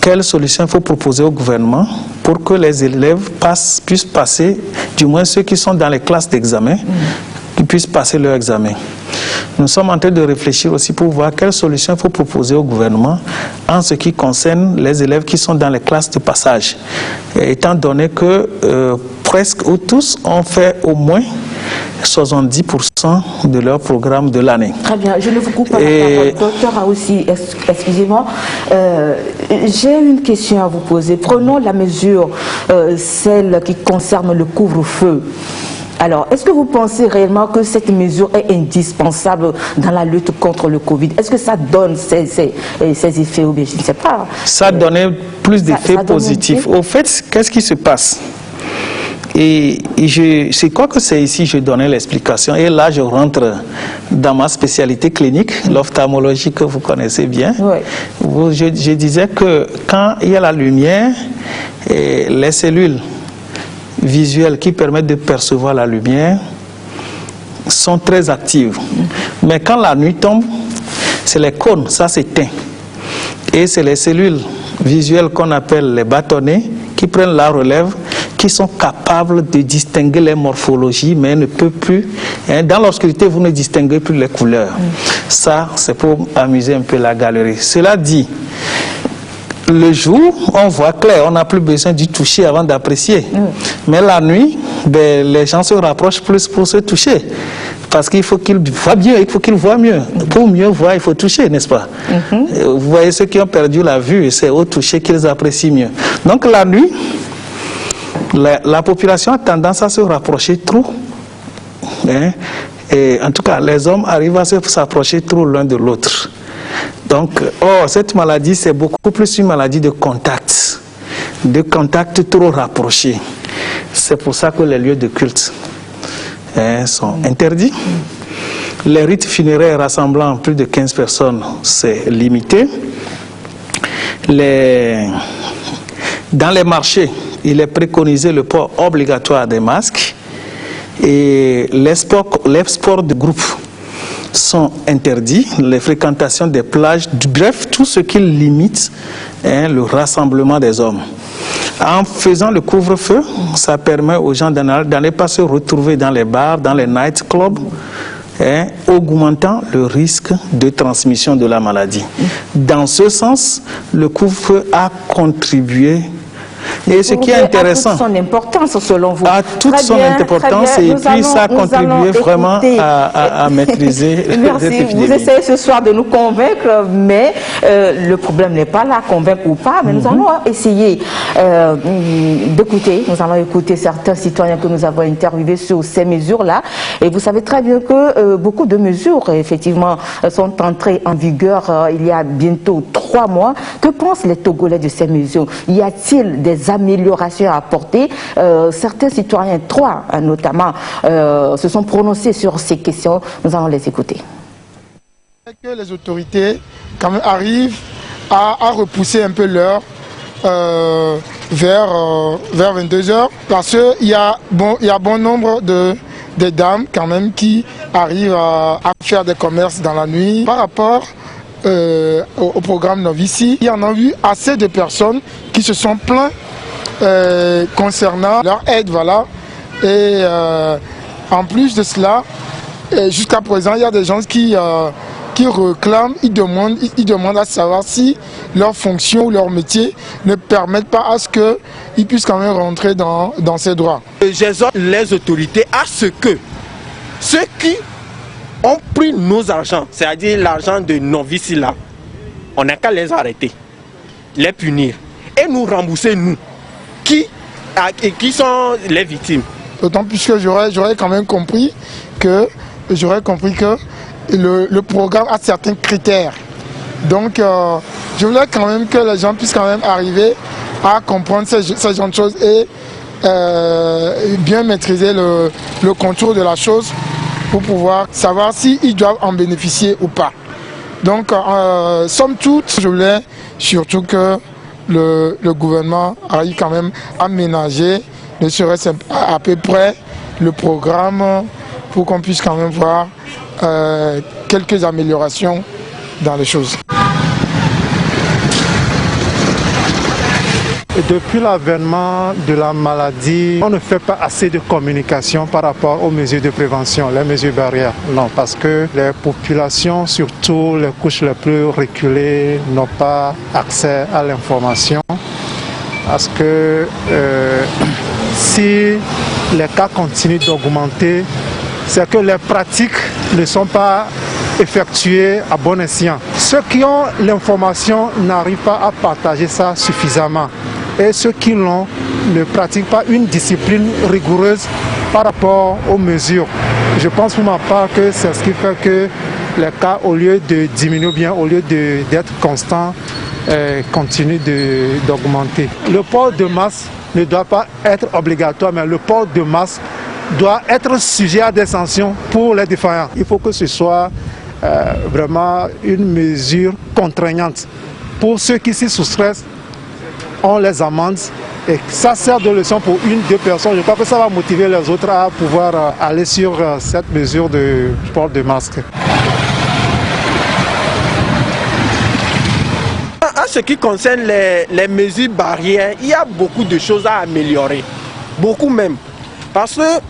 C: quelles solutions il faut proposer au gouvernement pour que les élèves puissent passer, du moins ceux qui sont dans les classes d'examen, qu'ils puissent passer leur examen. Nous sommes en train de réfléchir aussi pour voir quelles solutions il faut proposer au gouvernement en ce qui concerne les élèves qui sont dans les classes de passage. Et étant donné que presque ou tous ont fait au moins 70% de leur programme de l'année.
A: Très bien, je ne vous coupe pas la parole. Docteur aussi, excusez-moi, j'ai une question à vous poser. Prenons la mesure, celle qui concerne le couvre-feu. Alors, est-ce que vous pensez réellement que cette mesure est indispensable dans la lutte contre le Covid? Est-ce que ça donne ses effets ou bien je ne sais pas?
C: Ça a donné plus d'effets positifs. Au fait, qu'est-ce qui se passe? Et je crois que c'est ici que je donnais l'explication. Et là, je rentre dans ma spécialité clinique, l'ophtalmologie que vous connaissez bien. Oui. Je disais que quand il y a la lumière, les cellules visuelles qui permettent de percevoir la lumière sont très actives. Mais quand la nuit tombe, c'est les cônes, ça s'éteint. Et c'est les cellules visuelles qu'on appelle les bâtonnets qui prennent la relève, qui sont capables de distinguer les morphologies, mais ne peuvent plus. Dans l'obscurité, vous ne distinguez plus les couleurs. Ça, c'est pour amuser un peu la galerie. Cela dit, le jour, on voit clair, on n'a plus besoin d'y toucher avant d'apprécier. Mais la nuit, les gens se rapprochent plus pour se toucher. Parce qu'il faut qu'ils voient mieux, il faut qu'ils voient mieux. Pour mieux voir, il faut toucher, n'est-ce pas? Vous voyez, ceux qui ont perdu la vue, c'est au toucher qu'ils apprécient mieux. Donc la nuit, la population a tendance à se rapprocher trop. Et en tout cas, les hommes arrivent à s'approcher trop l'un de l'autre. Donc, cette maladie, c'est beaucoup plus une maladie de contact trop rapproché. C'est pour ça que les lieux de culte sont interdits. Les rites funéraires rassemblant plus de 15 personnes, c'est limité. Dans les marchés, il est préconisé le port obligatoire des masques. Et les sports de groupe sont interdits, les fréquentations des plages, bref, tout ce qui limite le rassemblement des hommes. En faisant le couvre-feu, ça permet aux gens d'aller pas se retrouver dans les bars, dans les nightclubs, augmentant le risque de transmission de la maladie. Dans ce sens, le couvre-feu a contribué. Et ce qui est intéressant,
A: a toute son importance selon vous.
C: A toute son importance et puis ça a contribué vraiment à maîtriser cette épidémie.
A: Vous essayez ce soir de nous convaincre, mais le problème n'est pas là, convaincre ou pas, mais nous allons essayer d'écouter. Nous allons écouter certains citoyens que nous avons interviewés sur ces mesures-là. Et vous savez très bien que beaucoup de mesures, effectivement, sont entrées en vigueur il y a bientôt 3 mois. Que pensent les Togolais de ces mesures? Y a-t-il des améliorations à apporter? Certains citoyens, 3 notamment, se sont prononcés sur ces questions. Nous allons les écouter.
E: Que les autorités quand même arrivent à repousser un peu l'heure vers 22h, parce qu'il y a bon nombre de dames quand même qui arrivent à faire des commerces dans la nuit. Par rapport au programme Novici, il y en a eu assez de personnes qui se sont plaints concernant leur aide, voilà. Et en plus de cela, jusqu'à présent, il y a des gens qui réclament, ils demandent à savoir si leur fonction ou leur métier ne permettent pas à ce qu'ils puissent quand même rentrer dans ces droits.
F: J'exhorte les autorités à ce que ceux qui ont pris nos argents, c'est-à-dire l'argent de Novici là, on n'a qu'à les arrêter, les punir et nous rembourser, nous, qui sont les victimes.
E: D'autant plus que j'aurais quand même compris que le programme a certains critères. Donc je voulais quand même que les gens puissent quand même arriver à comprendre ce genre de choses et bien maîtriser le contour de la chose pour pouvoir savoir s'ils doivent en bénéficier ou pas. Donc somme toute, je voulais surtout que le gouvernement arrive quand même à ménager, ne serait-ce à peu près, le programme pour qu'on puisse quand même voir quelques améliorations dans les choses.
G: Depuis l'avènement de la maladie, on ne fait pas assez de communication par rapport aux mesures de prévention, les mesures barrières. Non, parce que les populations, surtout les couches les plus reculées, n'ont pas accès à l'information. Parce que si les cas continuent d'augmenter, c'est que les pratiques ne sont pas effectuées à bon escient. Ceux qui ont l'information n'arrivent pas à partager ça suffisamment. Et ceux qui l'ont ne pratiquent pas une discipline rigoureuse par rapport aux mesures. Je pense pour ma part que c'est ce qui fait que les cas, au lieu de diminuer, ou bien au lieu d'être constants, continuent d'augmenter. Le port de masque ne doit pas être obligatoire, mais le port de masque doit être sujet à des sanctions pour les défaillants. Il faut que ce soit vraiment une mesure contraignante. Pour ceux qui s'y soustraient, on les amende et ça sert de leçon pour 1-2 personnes. Je crois que ça va motiver les autres à pouvoir aller sur cette mesure de port de masque.
F: En ce qui concerne les mesures barrières, il y a beaucoup de choses à améliorer. beaucoup même. Parce que,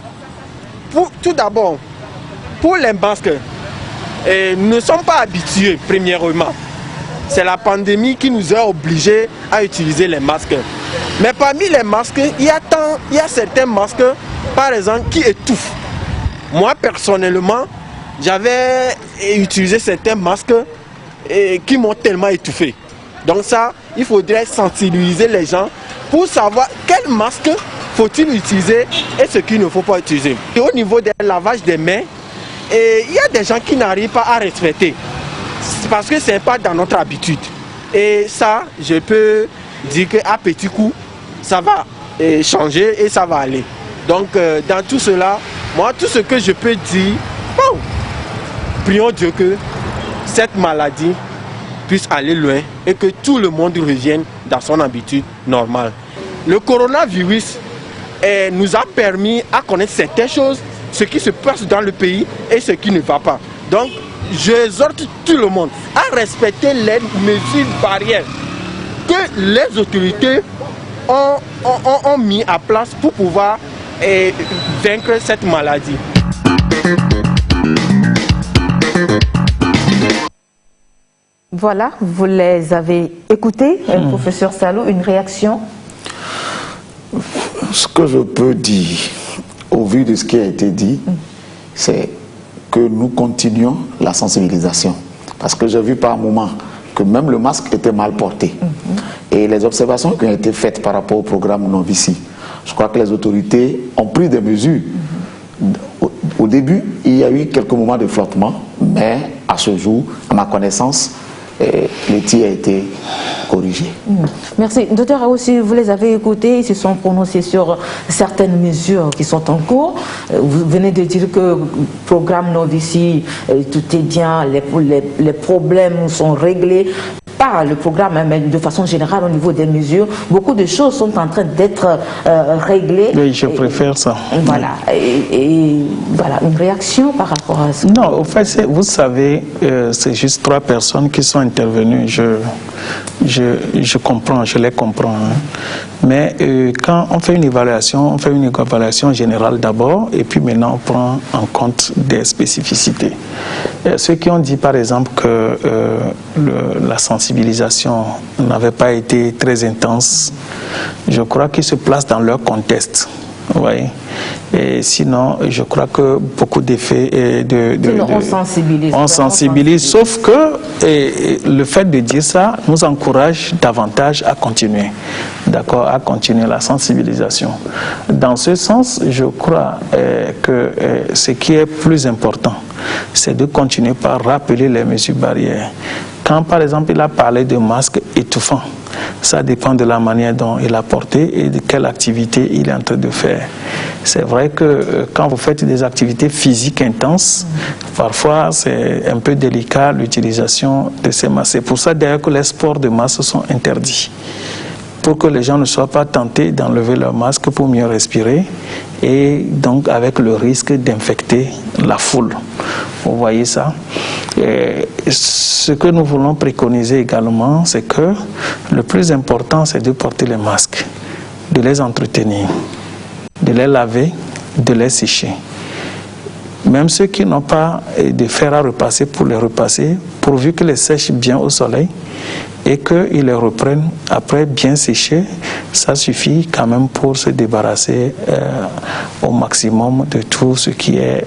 F: tout d'abord, pour les masques, nous ne sommes pas habitués, premièrement. C'est la pandémie qui nous a obligés à utiliser les masques. Mais parmi les masques, il y a certains masques, par exemple, qui étouffent. Moi, personnellement, j'avais utilisé certains masques qui m'ont tellement étouffé. Donc ça, il faudrait sensibiliser les gens pour savoir quel masque faut-il utiliser et ce qu'il ne faut pas utiliser. Et au niveau du lavage des mains, il y a des gens qui n'arrivent pas à respecter. Parce que ce n'est pas dans notre habitude. Et ça, je peux dire qu'à petit coup, ça va changer et ça va aller. Donc, dans tout cela, moi, tout ce que je peux dire, bon, prions Dieu que cette maladie puisse aller loin et que tout le monde revienne dans son habitude normale. Le coronavirus nous a permis à connaître certaines choses, ce qui se passe dans le pays et ce qui ne va pas. Donc, j'exhorte tout le monde à respecter les mesures barrières que les autorités ont mis à place pour pouvoir vaincre cette maladie.
A: Voilà, vous les avez écoutés, professeur Salou, une réaction?
D: Ce que je peux dire, au vu de ce qui a été dit, c'est que nous continuons la sensibilisation. Parce que j'ai vu par moment que même le masque était mal porté. Et les observations qui ont été faites par rapport au programme Novici, je crois que les autorités ont pris des mesures. Au début, il y a eu quelques moments de flottement, mais à ce jour, à ma connaissance, le tir a été corrigé.
A: Merci. Docteur Aoussi, vous les avez écoutés, ils se sont prononcés sur certaines mesures qui sont en cours. Vous venez de dire que le programme Novici, tout est bien, les problèmes sont réglés par le programme, mais de façon générale au niveau des mesures, beaucoup de choses sont en train d'être réglées.
C: Oui, je préfère ça.
A: Voilà. Et voilà, une réaction par rapport à ça.
C: Non, au fait, vous savez, c'est juste 3 personnes qui sont intervenues. Je comprends, je les comprends. Hein. Mais quand on fait une évaluation générale d'abord, et puis maintenant on prend en compte des spécificités. Ceux qui ont dit par exemple que la sensibilisation n'avait pas été très intense, je crois qu'ils se placent dans leur contexte. Oui. Et sinon, je crois que beaucoup d'effets on sensibilise, sauf que le fait de dire ça nous encourage davantage à continuer, d'accord, à continuer la sensibilisation. Dans ce sens, je crois que ce qui est plus important, c'est de continuer par rappeler les mesures barrières. Quand, par exemple, il a parlé de masques étouffants, ça dépend de la manière dont il a porté et de quelle activité il est en train de faire. C'est vrai que quand vous faites des activités physiques intenses, parfois c'est un peu délicat l'utilisation de ces masques. C'est pour ça d'ailleurs que les sports de masques sont interdits, pour que les gens ne soient pas tentés d'enlever leur masque pour mieux respirer et donc avec le risque d'infecter la foule. Vous voyez ça? Et ce que nous voulons préconiser également, c'est que le plus important, c'est de porter les masques, de les entretenir, de les laver, de les sécher. Même ceux qui n'ont pas de fer à repasser, pour les repasser, pourvu qu'ils les sèchent bien au soleil et qu'ils les reprennent après bien séchés, ça suffit quand même pour se débarrasser au maximum de tout ce qui est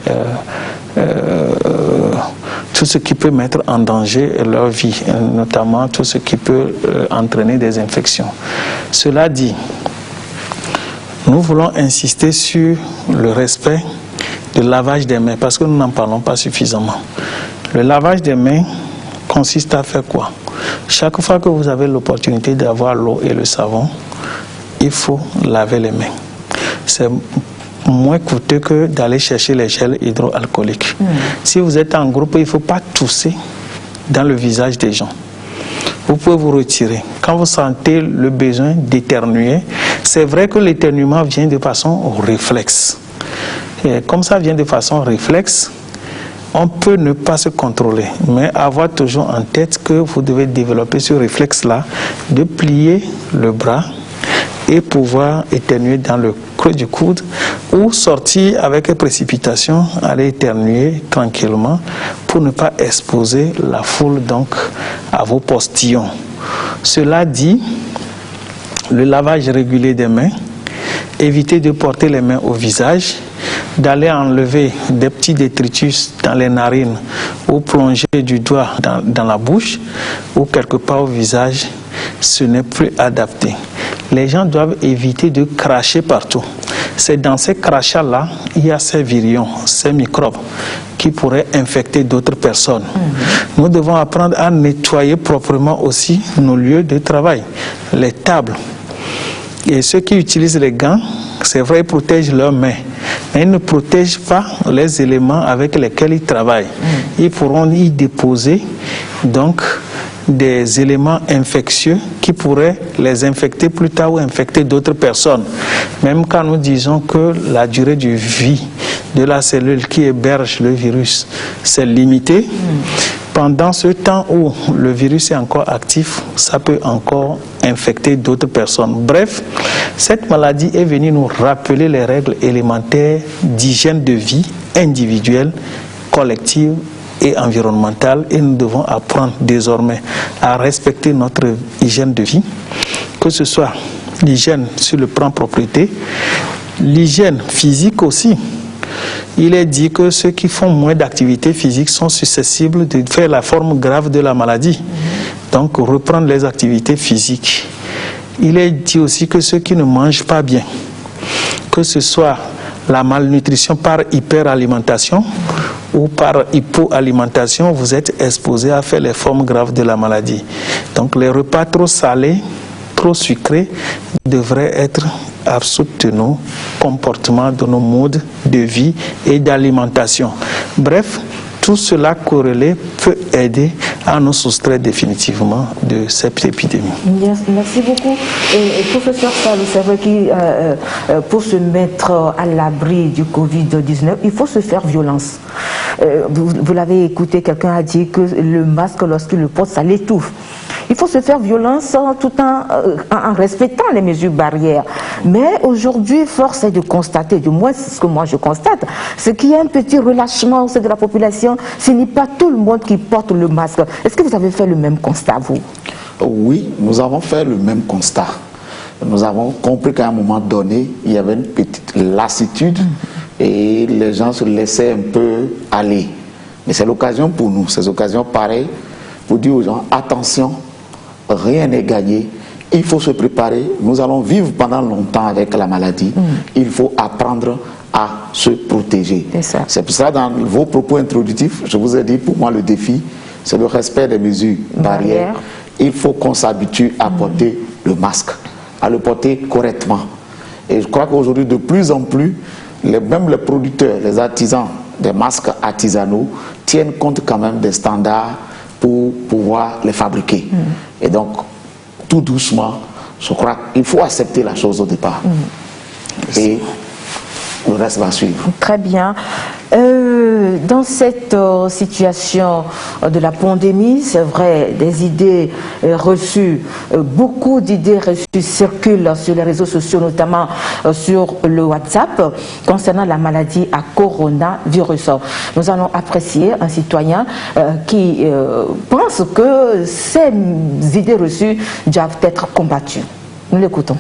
C: tout ce qui peut mettre en danger leur vie, notamment tout ce qui peut entraîner des infections. Cela dit, nous voulons insister sur le respect du lavage des mains, parce que nous n'en parlons pas suffisamment. Le lavage des mains consiste à faire quoi? Chaque fois que vous avez l'opportunité d'avoir l'eau et le savon, il faut laver les mains. C'est moins coûteux que d'aller chercher les gels hydroalcooliques. Si vous êtes en groupe, il ne faut pas tousser dans le visage des gens. Vous pouvez vous retirer. Quand vous sentez le besoin d'éternuer, c'est vrai que l'éternuement vient de façon réflexe. Et comme ça vient de façon réflexe, on peut ne pas se contrôler, mais avoir toujours en tête que vous devez développer ce réflexe-là, de plier le bras et pouvoir éternuer dans le creux du coude ou sortir avec précipitation, aller éternuer tranquillement pour ne pas exposer la foule donc à vos postillons. Cela dit, le lavage régulier des mains, éviter de porter les mains au visage, d'aller enlever des petits détritus dans les narines ou plonger du doigt dans la bouche ou quelque part au visage, ce n'est plus adapté. Les gens doivent éviter de cracher partout. C'est dans ces crachats-là, il y a ces virions, ces microbes qui pourraient infecter d'autres personnes. Nous devons apprendre à nettoyer proprement aussi nos lieux de travail, les tables. Et ceux qui utilisent les gants, c'est vrai, ils protègent leurs mains, mais ils ne protègent pas les éléments avec lesquels ils travaillent. Ils pourront y déposer donc des éléments infectieux qui pourraient les infecter plus tard ou infecter d'autres personnes. Même quand nous disons que la durée de vie de la cellule qui héberge le virus, c'est limité, pendant ce temps où le virus est encore actif, ça peut encore infecter d'autres personnes. Bref, cette maladie est venue nous rappeler les règles élémentaires d'hygiène de vie individuelle, collective et environnementale, et nous devons apprendre désormais à respecter notre hygiène de vie, que ce soit l'hygiène sur le plan propriété, l'hygiène physique aussi. Il est dit que ceux qui font moins d'activité physique sont susceptibles de faire la forme grave de la maladie. Donc, reprendre les activités physiques. Il est dit aussi que ceux qui ne mangent pas bien, que ce soit la malnutrition par hyperalimentation ou par hypoalimentation, vous êtes exposés à faire les formes graves de la maladie. Donc, les repas trop salés, trop sucrés devraient être absous de nos comportements, de nos modes de vie et d'alimentation. Bref, tout cela corrélé peut aider à nous soustraire définitivement de cette épidémie.
A: Merci beaucoup. Et professeur Salou, c'est vrai que pour se mettre à l'abri du Covid-19, il faut se faire violence. Vous l'avez écouté, quelqu'un a dit que le masque, lorsqu'il le porte, ça l'étouffe. Il faut se faire violence tout en respectant les mesures barrières. Mais aujourd'hui, force est de constater, du moins ce que moi je constate, c'est qu'il y a un petit relâchement au sein de la population. Ce n'est pas tout le monde qui porte le masque. Est-ce que vous avez fait le même constat, vous?
D: Oui, nous avons fait le même constat. Nous avons compris qu'à un moment donné, il y avait une petite lassitude et les gens se laissaient un peu aller. Mais c'est l'occasion pour nous, ces occasions pareilles, pour dire aux gens, attention, rien n'est gagné, il faut se préparer, nous allons vivre pendant longtemps avec la maladie, il faut apprendre à se protéger. C'est pour ça, dans vos propos introductifs, je vous ai dit, pour moi le défi, c'est le respect des mesures barrières. Il faut qu'on s'habitue à porter le masque, à le porter correctement. Et je crois qu'aujourd'hui, de plus en plus, même les producteurs, les artisans des masques artisanaux tiennent compte quand même des standards pour pouvoir les fabriquer. Et donc, tout doucement, je crois qu'il faut accepter la chose au départ. Et le reste va suivre.
A: Très bien. Dans cette situation de la pandémie, c'est vrai, des idées reçues, beaucoup d'idées reçues circulent sur les réseaux sociaux, notamment sur le WhatsApp, concernant la maladie à coronavirus. Nous allons apprécier un citoyen qui pense que ces idées reçues doivent être combattues. Nous l'écoutons.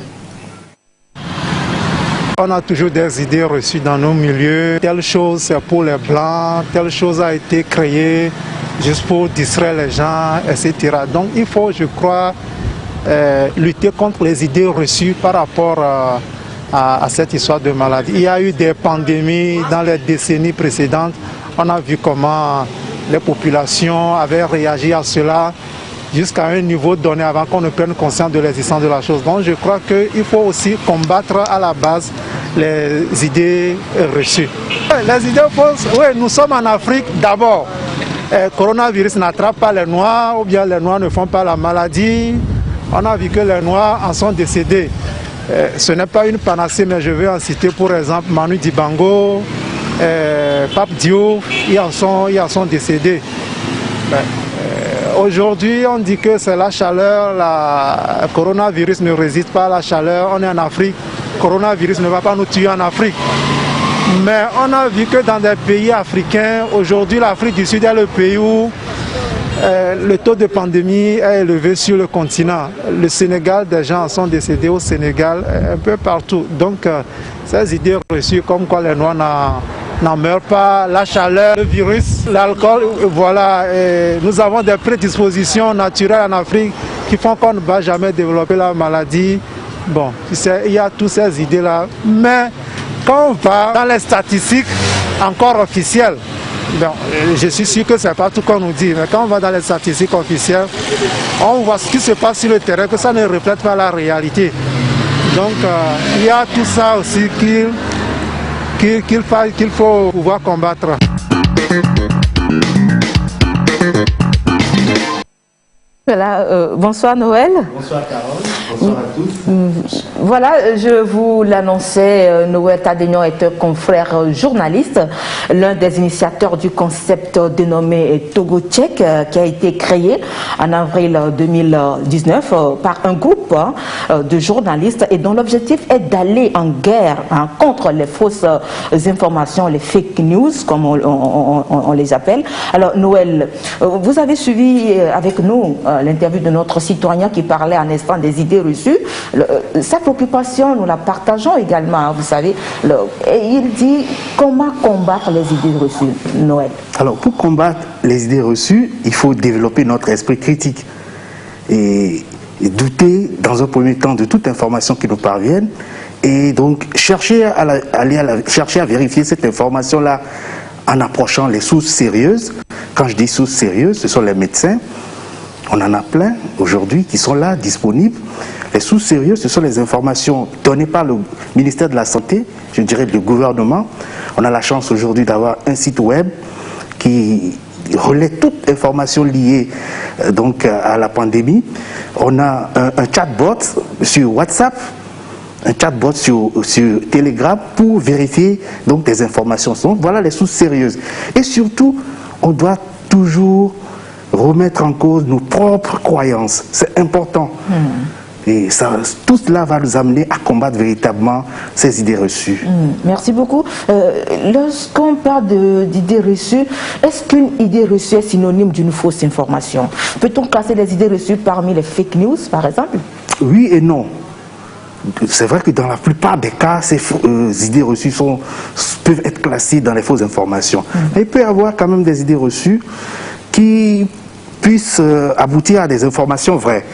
G: On a toujours des idées reçues dans nos milieux. Telle chose c'est pour les blancs, telle chose a été créée juste pour distraire les gens, etc. Donc il faut, je crois, lutter contre les idées reçues par rapport à cette histoire de maladie. Il y a eu des pandémies dans les décennies précédentes. On a vu comment les populations avaient réagi à cela jusqu'à un niveau donné avant qu'on ne prenne conscience de l'existence de la chose. Donc je crois qu'il faut aussi combattre à la base les idées reçues. Les idées fausses, oui, nous sommes en Afrique d'abord. Coronavirus n'attrape pas les Noirs, ou bien les Noirs ne font pas la maladie. On a vu que les Noirs en sont décédés. Ce n'est pas une panacée, mais je vais en citer pour exemple Manu Dibango, Pape Diouf, ils en sont décédés. Aujourd'hui, on dit que c'est la chaleur, le coronavirus ne résiste pas à la chaleur. On est en Afrique, le coronavirus ne va pas nous tuer en Afrique. Mais on a vu que dans des pays africains, aujourd'hui l'Afrique du Sud est le pays où le taux de pandémie est élevé sur le continent. Le Sénégal, des gens sont décédés au Sénégal, un peu partout. Donc ces idées reçues comme quoi les Noirs n'en meurent pas, la chaleur, le virus, l'alcool, voilà. Nous avons des prédispositions naturelles en Afrique qui font qu'on ne va jamais développer la maladie. Bon, il y a toutes ces idées-là. Mais quand on va dans les statistiques encore officielles, bon, je suis sûr que ce n'est pas tout qu'on nous dit, mais quand on va dans les statistiques officielles, on voit ce qui se passe sur le terrain, que ça ne reflète pas la réalité. Donc il y a tout ça aussi qu'il faut pouvoir combattre.
A: Voilà, bonsoir Noël.
H: Bonsoir Carole, bonsoir à tous.
A: Voilà, je vous l'annonçais, Noël Tadénion est un confrère journaliste, l'un des initiateurs du concept dénommé Togo Tchèque, qui a été créé en avril 2019 par un groupe de journalistes et dont l'objectif est d'aller en guerre contre les fausses informations, les fake news, comme on les appelle. Alors Noël, vous avez suivi avec nous l'interview de notre citoyen qui parlait en instant des idées reçues. Sa préoccupation, nous la partageons également, vous savez. Et il dit comment combattre les idées reçues, Noël.
H: Alors, pour combattre les idées reçues, il faut développer notre esprit critique et douter dans un premier temps de toute information qui nous parvienne et donc chercher à vérifier cette information-là en approchant les sources sérieuses. Quand je dis sources sérieuses, ce sont les médecins. On en a plein aujourd'hui qui sont là, disponibles. Les sources sérieuses, ce sont les informations données par le ministère de la Santé, je dirais le gouvernement. On a la chance aujourd'hui d'avoir un site web qui relaie toute information liée donc, à la pandémie. On a un chatbot sur WhatsApp, un chatbot sur Telegram pour vérifier donc, des informations. Donc, voilà les sources sérieuses. Et surtout, on doit toujours remettre en cause nos propres croyances. C'est important. Et tout cela va nous amener à combattre véritablement ces idées reçues.
A: Merci beaucoup. Lorsqu'on parle d'idées reçues, est-ce qu'une idée reçue est synonyme d'une fausse information? Peut-on classer les idées reçues parmi les fake news, par exemple?
H: Oui et non. C'est vrai que dans la plupart des cas, ces idées reçues peuvent être classées dans les fausses informations. Mais il peut y avoir quand même des idées reçues qui puissent aboutir à des informations vraies.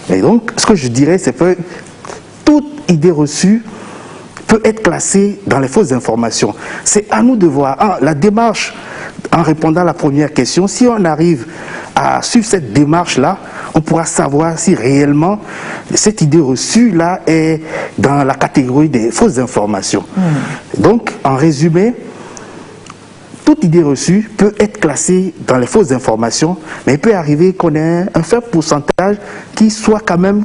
H: Et donc, ce que je dirais, c'est que toute idée reçue peut être classée dans les fausses informations. C'est à nous de voir la démarche, en répondant à la première question. Si on arrive à suivre cette démarche-là, on pourra savoir si réellement cette idée reçue-là est dans la catégorie des fausses informations. Donc, en résumé, toute idée reçue peut être classée dans les fausses informations, mais il peut arriver qu'on ait un faible pourcentage qui soit quand même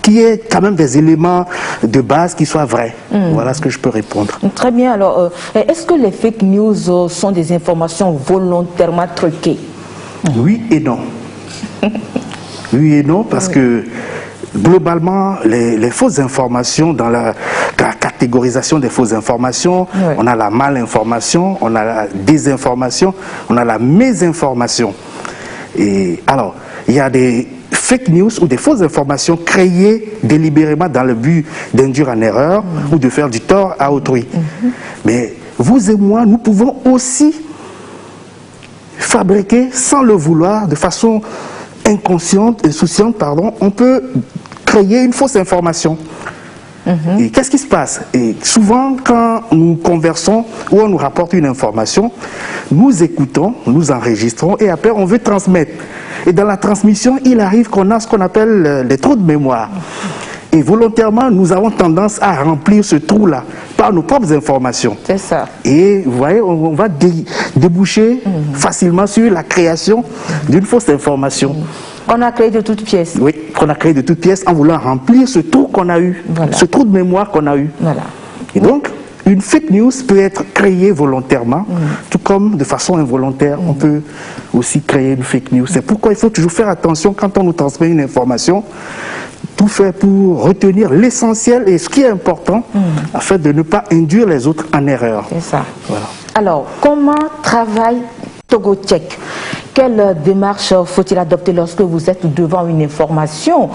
H: qui ait quand même des éléments de base qui soient vrais. Voilà ce que je peux répondre.
A: Très bien. Alors, est-ce que les fake news sont des informations volontairement truquées?
H: Oui et non. Oui et non, parce que globalement, les fausses informations, dans la catégorisation des fausses informations, on a la malinformation, on a la désinformation, on a la mésinformation. Et alors, il y a des fake news ou des fausses informations créées délibérément dans le but d'induire en erreur ou de faire du tort à autrui. Mais vous et moi, nous pouvons aussi fabriquer, sans le vouloir, de façon inconsciente, insouciante, pardon, on peut créer une fausse information. Et qu'est-ce qui se passe? Et souvent, quand nous conversons ou on nous rapporte une information, nous écoutons, nous enregistrons et après on veut transmettre. Et dans la transmission, il arrive qu'on a ce qu'on appelle des trous de mémoire. Et volontairement, nous avons tendance à remplir ce trou-là par nos propres informations.
A: C'est ça.
H: Et vous voyez, on va déboucher facilement sur la création d'une fausse information.
A: Qu'on a créé de toutes pièces.
H: Oui, qu'on a créé de toutes pièces en voulant remplir ce trou qu'on a eu, ce trou de mémoire qu'on a eu.
A: Voilà.
H: Et donc, une fake news peut être créée volontairement, tout comme de façon involontaire, on peut aussi créer une fake news. C'est pourquoi il faut toujours faire attention quand on nous transmet une information, tout faire pour retenir l'essentiel et ce qui est important, afin de ne pas induire les autres en erreur.
A: C'est ça.
H: Voilà.
A: Alors, comment travaille TogoCheck? Quelle démarche faut-il adopter lorsque vous êtes devant une information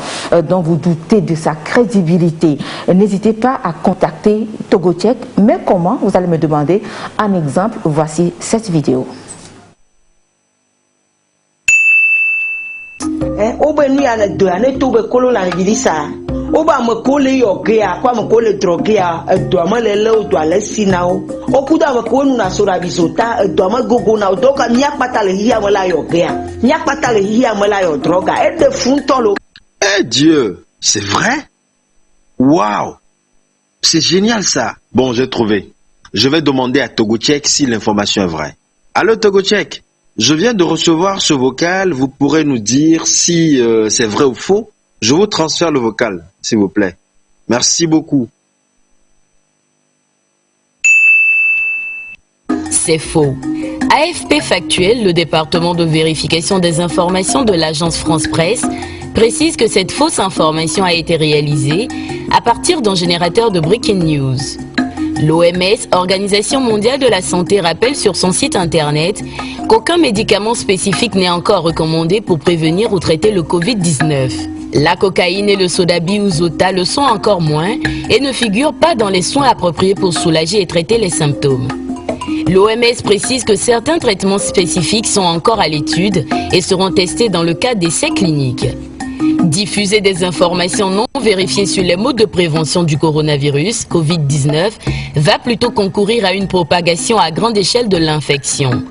A: dont vous doutez de sa crédibilité? N'hésitez pas à contacter TogoCheck. Mais comment? Vous allez me demander. Un exemple, voici cette vidéo.
I: Oba me kole yogea kwa me kole drogea do ma le le do ale sinao okuda me ko nu na so rabisota do ma gogo na do ka nya pata le hia me la yogea nya pata le hia me la yo droga et de funto lo.
J: Eh Dieu, c'est vrai? Waouh, c'est génial ça. Bon, j'ai trouvé. Je vais demander à TogoCheck si l'information est vraie. Allô TogoCheck, je viens de recevoir ce vocal, vous pourrez nous dire si c'est vrai ou faux? Je vous transfère le vocal, s'il vous plaît. Merci beaucoup.
K: C'est faux. AFP Factuel, le département de vérification des informations de l'agence France Presse, précise que cette fausse information a été réalisée à partir d'un générateur de Breaking News. L'OMS, Organisation mondiale de la santé, rappelle sur son site internet qu'aucun médicament spécifique n'est encore recommandé pour prévenir ou traiter le Covid-19. La cocaïne et le sodabi ou zota le sont encore moins et ne figurent pas dans les soins appropriés pour soulager et traiter les symptômes. L'OMS précise que certains traitements spécifiques sont encore à l'étude et seront testés dans le cadre d'essais cliniques. Diffuser des informations non vérifiées sur les modes de prévention du coronavirus, Covid-19, va plutôt concourir à une propagation à grande échelle de l'infection.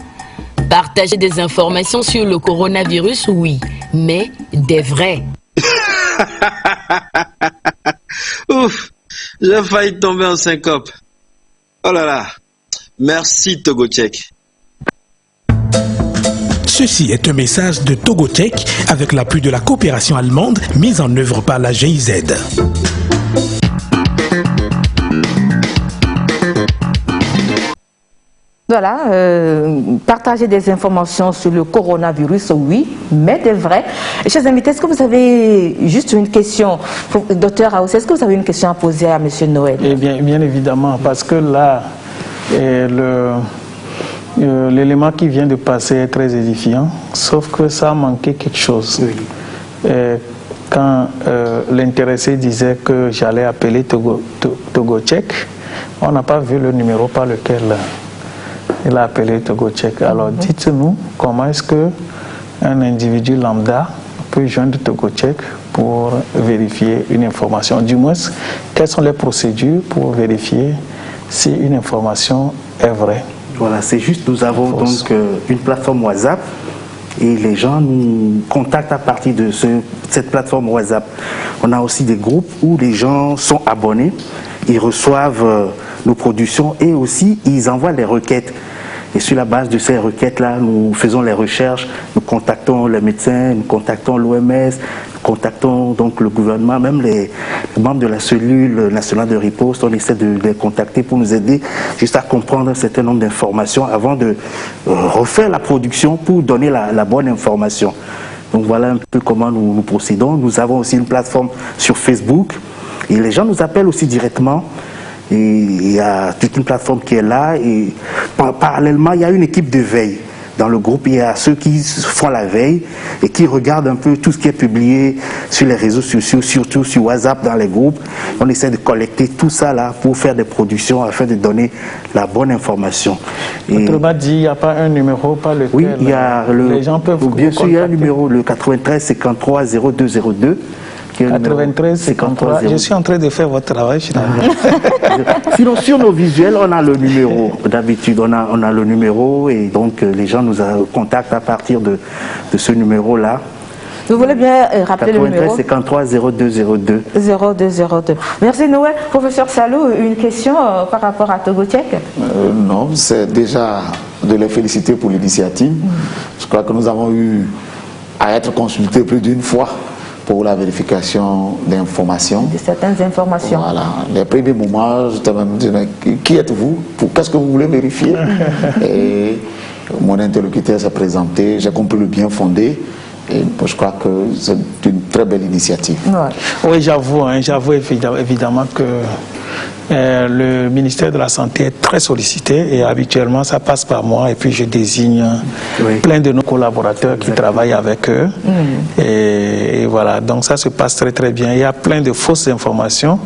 K: Partager des informations sur le coronavirus, oui, mais des vrais.
J: Ouf, j'ai failli tomber en syncope. Oh là là, merci TogoCheck.
L: Ceci est un message de TogoCheck avec l'appui de la coopération allemande mise en œuvre par la GIZ.
A: Voilà, partager des informations sur le coronavirus, oui, mais des vrais. Chers invités, est-ce que vous avez juste une question, docteur Aoussé, est-ce que vous avez une question à poser à M. Noël?
C: Eh bien évidemment, parce que là, l'élément qui vient de passer est très édifiant, sauf que ça a manqué quelque chose. Oui. Quand l'intéressé disait que j'allais appeler TogoCheck, on n'a pas vu le numéro par lequel il a appelé TogoCheck. Alors dites-nous comment est-ce qu'un individu lambda peut joindre TogoCheck pour vérifier une information. Du moins, quelles sont les procédures pour vérifier si une information est vraie?
H: Voilà, c'est juste, nous avons donc une plateforme WhatsApp et les gens nous contactent à partir de cette plateforme WhatsApp. On a aussi des groupes où les gens sont abonnés, ils reçoivent nos productions et aussi ils envoient des requêtes. Et sur la base de ces requêtes-là, nous faisons les recherches, nous contactons les médecins, nous contactons l'OMS, nous contactons donc le gouvernement, même les membres de la cellule nationale de riposte, on essaie de les contacter pour nous aider juste à comprendre un certain nombre d'informations avant de refaire la production pour donner la bonne information. Donc voilà un peu comment nous procédons. Nous avons aussi une plateforme sur Facebook et les gens nous appellent aussi directement. Et il y a toute une plateforme qui est là et parallèlement il y a une équipe de veille dans le groupe. Il y a ceux qui font la veille et qui regardent un peu tout ce qui est publié sur les réseaux sociaux, surtout sur WhatsApp dans les groupes. On essaie de collecter tout ça là pour faire des productions afin de donner la bonne information.
C: Autrement dit, il n'y a pas un numéro par lequel
H: oui, il y a
C: les gens peuvent
H: bien sûr, il y a un numéro, le 93 53 0202.
C: 93 53. Je suis en train de faire votre travail finalement.
H: Sinon sur nos visuels on a le numéro. D'habitude on a le numéro et donc les gens nous contactent à partir de ce numéro là.
A: Vous voulez bien rappeler le numéro?
H: 53 0202.
A: 0202. Merci Noël. Professeur Salou, une question par rapport à TogoCheck?
D: Non, c'est déjà de les féliciter pour l'initiative. Je crois que nous avons eu à être consultés plus d'une fois pour la vérification d'informations.
A: De certaines informations.
D: Voilà. Les premiers moments, je t'avais dit, mais qui êtes-vous? Qu'est-ce que vous voulez vérifier? Et mon interlocuteur s'est présenté, j'ai compris le bien fondé. Et je crois que c'est une très belle initiative.
C: Ouais. Oui, j'avoue évidemment que le ministère de la Santé est très sollicité et habituellement ça passe par moi et puis je désigne plein de nos collaborateurs qui travaillent avec eux. Et voilà, donc ça se passe très très bien. Il y a plein de fausses informations,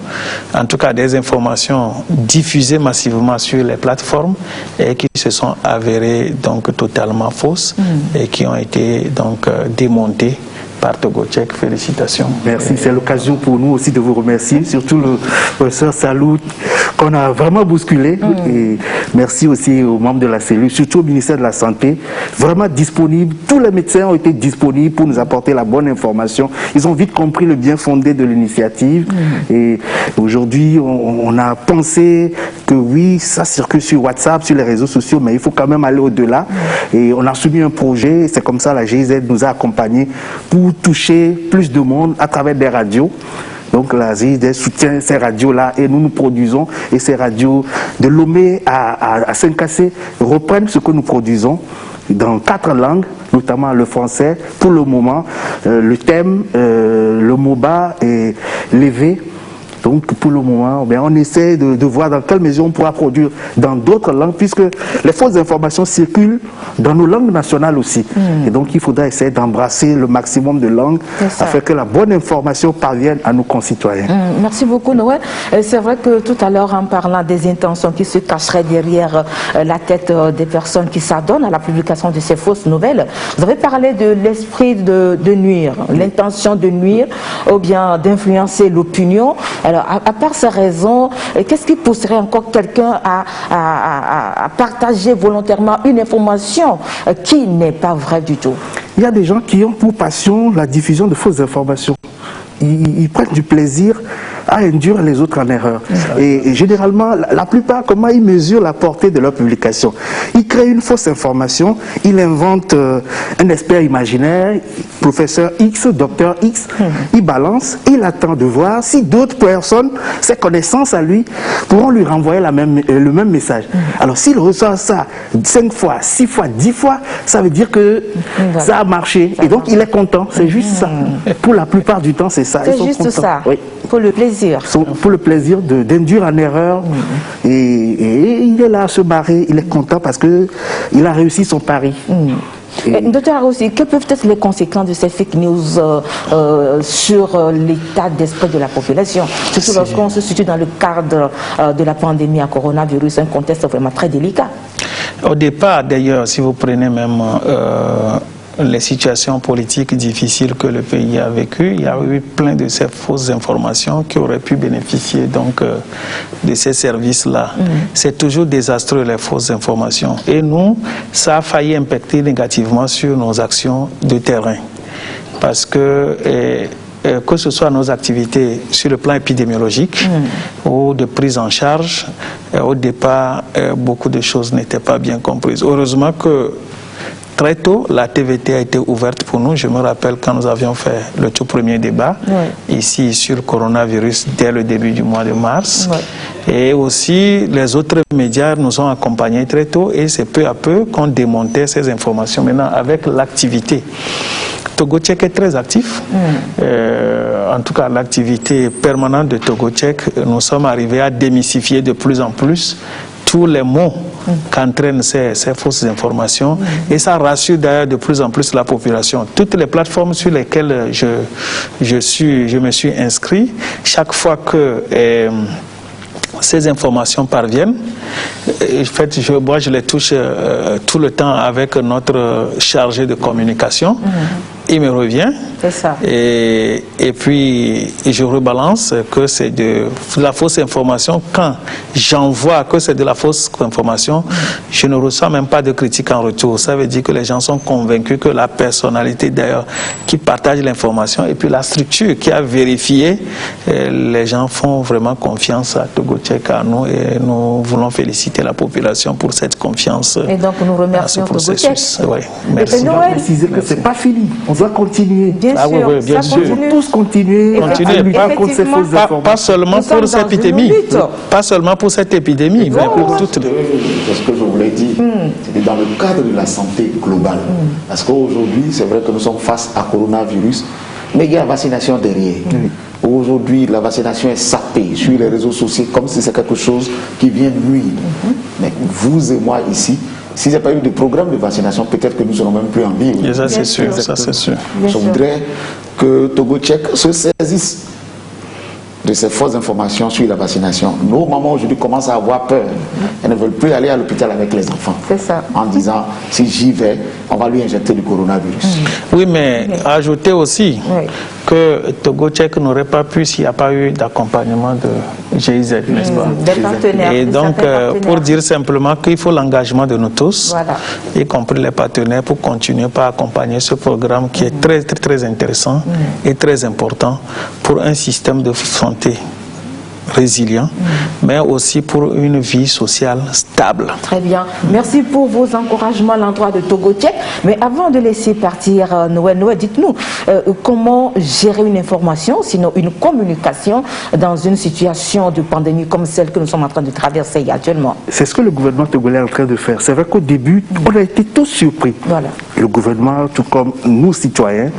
C: en tout cas des informations diffusées massivement sur les plateformes et qui se sont avérées donc totalement fausses et qui ont été donc démontées par Togocheck. Félicitations.
H: Merci, c'est l'occasion pour nous aussi de vous remercier, surtout le professeur Salou qu'on a vraiment bousculé. Et merci aussi aux membres de la cellule, surtout au ministère de la Santé, vraiment disponible. Tous les médecins ont été disponibles pour nous apporter la bonne information. Ils ont vite compris le bien fondé de l'initiative. Et aujourd'hui, on a pensé que oui, ça circule sur WhatsApp, sur les réseaux sociaux, mais il faut quand même aller au-delà. Et on a soumis un projet, c'est comme ça la GIZ nous a accompagnés pour toucher plus de monde à travers des radios. Donc la GIZ soutient ces radios-là et nous produisons. Et ces radios de Lomé à Saint-Cassé reprennent ce que nous produisons dans 4 langues, notamment le français. Pour le moment, le thème, le MOBA et l'EV. Donc pour le moment, on essaie de voir dans quelle mesure on pourra produire dans d'autres langues, puisque les fausses informations circulent dans nos langues nationales aussi. Et donc il faudra essayer d'embrasser le maximum de langues afin que la bonne information parvienne à nos concitoyens.
A: Merci beaucoup Noël. C'est vrai que tout à l'heure, en parlant des intentions qui se cacheraient derrière la tête des personnes qui s'adonnent à la publication de ces fausses nouvelles, vous avez parlé de l'esprit de nuire, l'intention de nuire ou bien d'influencer l'opinion. Alors, à part ces raisons, qu'est-ce qui pousserait encore quelqu'un à partager volontairement une information qui n'est pas vraie du tout?
H: Il y a des gens qui ont pour passion la diffusion de fausses informations. Ils prennent du plaisir à induire les autres en erreur. Et généralement, la plupart, comment ils mesurent la portée de leur publication? Ils créent une fausse information, ils inventent un expert imaginaire, professeur X, docteur X, il balance, il attend de voir si d'autres personnes, ses connaissances à lui, pourront lui renvoyer le même message. Alors s'il reçoit ça 5 fois, 6 fois, 10 fois, ça veut dire que ça a marché. Et donc il est content, c'est juste ça. Pour la plupart du temps, c'est ça.
A: C'est juste ça, pour le plaisir.
H: Pour le plaisir d'induire en erreur. Et il est là à se barrer, il est content parce qu'il a réussi son pari.
A: Docteur aussi, que peuvent être les conséquences de ces fake news sur l'état d'esprit de la population, surtout lorsqu'on se situe dans le cadre de la pandémie à coronavirus, un contexte vraiment très délicat?
C: Au départ, d'ailleurs, si vous prenez même les situations politiques difficiles que le pays a vécues, il y a eu plein de ces fausses informations qui auraient pu bénéficier donc de ces services-là. C'est toujours désastreux, les fausses informations. Et nous, ça a failli impacter négativement sur nos actions de terrain. Parce que ce soit nos activités sur le plan épidémiologique ou de prise en charge, au départ, beaucoup de choses n'étaient pas bien comprises. Heureusement que très tôt, la TVT a été ouverte pour nous. Je me rappelle quand nous avions fait le tout premier débat ici sur le coronavirus dès le début du mois de mars. Et aussi, les autres médias nous ont accompagnés très tôt et c'est peu à peu qu'on démontait ces informations. Maintenant, avec l'activité, Togocheck est très actif. En tout cas, l'activité permanente de Togocheck, nous sommes arrivés à démystifier de plus en plus tous les mots qu'entraînent ces fausses informations et ça rassure d'ailleurs de plus en plus la population. Toutes les plateformes sur lesquelles je me suis inscrit, chaque fois que ces informations parviennent, en fait, moi je les touche tout le temps avec notre chargé de communication. Il me revient et puis je rebalance que c'est de la fausse information. Quand j'envoie que c'est de la fausse information, je ne reçois même pas de critique en retour. Ça veut dire que les gens sont convaincus que la personnalité d'ailleurs qui partage l'information et puis la structure qui a vérifié, les gens font vraiment confiance à Togocheck, à nous, et nous voulons féliciter la population pour cette confiance.
A: Et donc nous remercions Togocheck.
C: Merci.
H: On va préciser que c'est pas fini. On doit continuer.
A: Bien
C: Ah oui, oui, bien sûr.
H: Il faut tous continuer à lutter contre ces fausses informations.
C: Pas seulement pour cette épidémie. Pas seulement pour cette épidémie, mais pour toutes les...
D: C'est ce que je voulais dire. C'était dans le cadre de la santé globale. Parce qu'aujourd'hui, c'est vrai que nous sommes face à coronavirus, mais il y a la vaccination derrière. Aujourd'hui, la vaccination est sapée sur les réseaux sociaux comme si c'est quelque chose qui vient nuire. Mais vous et moi ici, si il n'y a pas eu de programme de vaccination, peut-être que nous ne serons même plus en vie.
C: Et ça, c'est sûr. Ça, c'est sûr.
D: Je voudrais que Togo Tchèque se saisisse de ces fausses informations sur la vaccination. Nos mamans aujourd'hui commencent à avoir peur. Elles ne veulent plus aller à l'hôpital avec les enfants.
A: C'est ça.
D: En disant, si j'y vais, on va lui injecter du coronavirus.
C: Oui, mais ajouter aussi que Togo Tchèque n'aurait pas pu s'il n'y a pas eu d'accompagnement de GIZ, n'est-ce pas?
A: Des partenaires.
C: Et donc, pour dire simplement qu'il faut l'engagement de nous tous, y compris les partenaires, pour continuer par accompagner ce programme qui est très, très, très intéressant et très important pour un système de santé résilient, mais aussi pour une vie sociale stable.
A: Très bien. Merci pour vos encouragements à l'endroit de Togo Tchèque. Mais avant de laisser partir Noël, dites-nous comment gérer une information, sinon une communication dans une situation de pandémie comme celle que nous sommes en train de traverser actuellement.
H: C'est ce que le gouvernement togolais est en train de faire. C'est vrai qu'au début, on a été tous surpris.
A: Voilà.
H: Le gouvernement, tout comme nous, citoyens,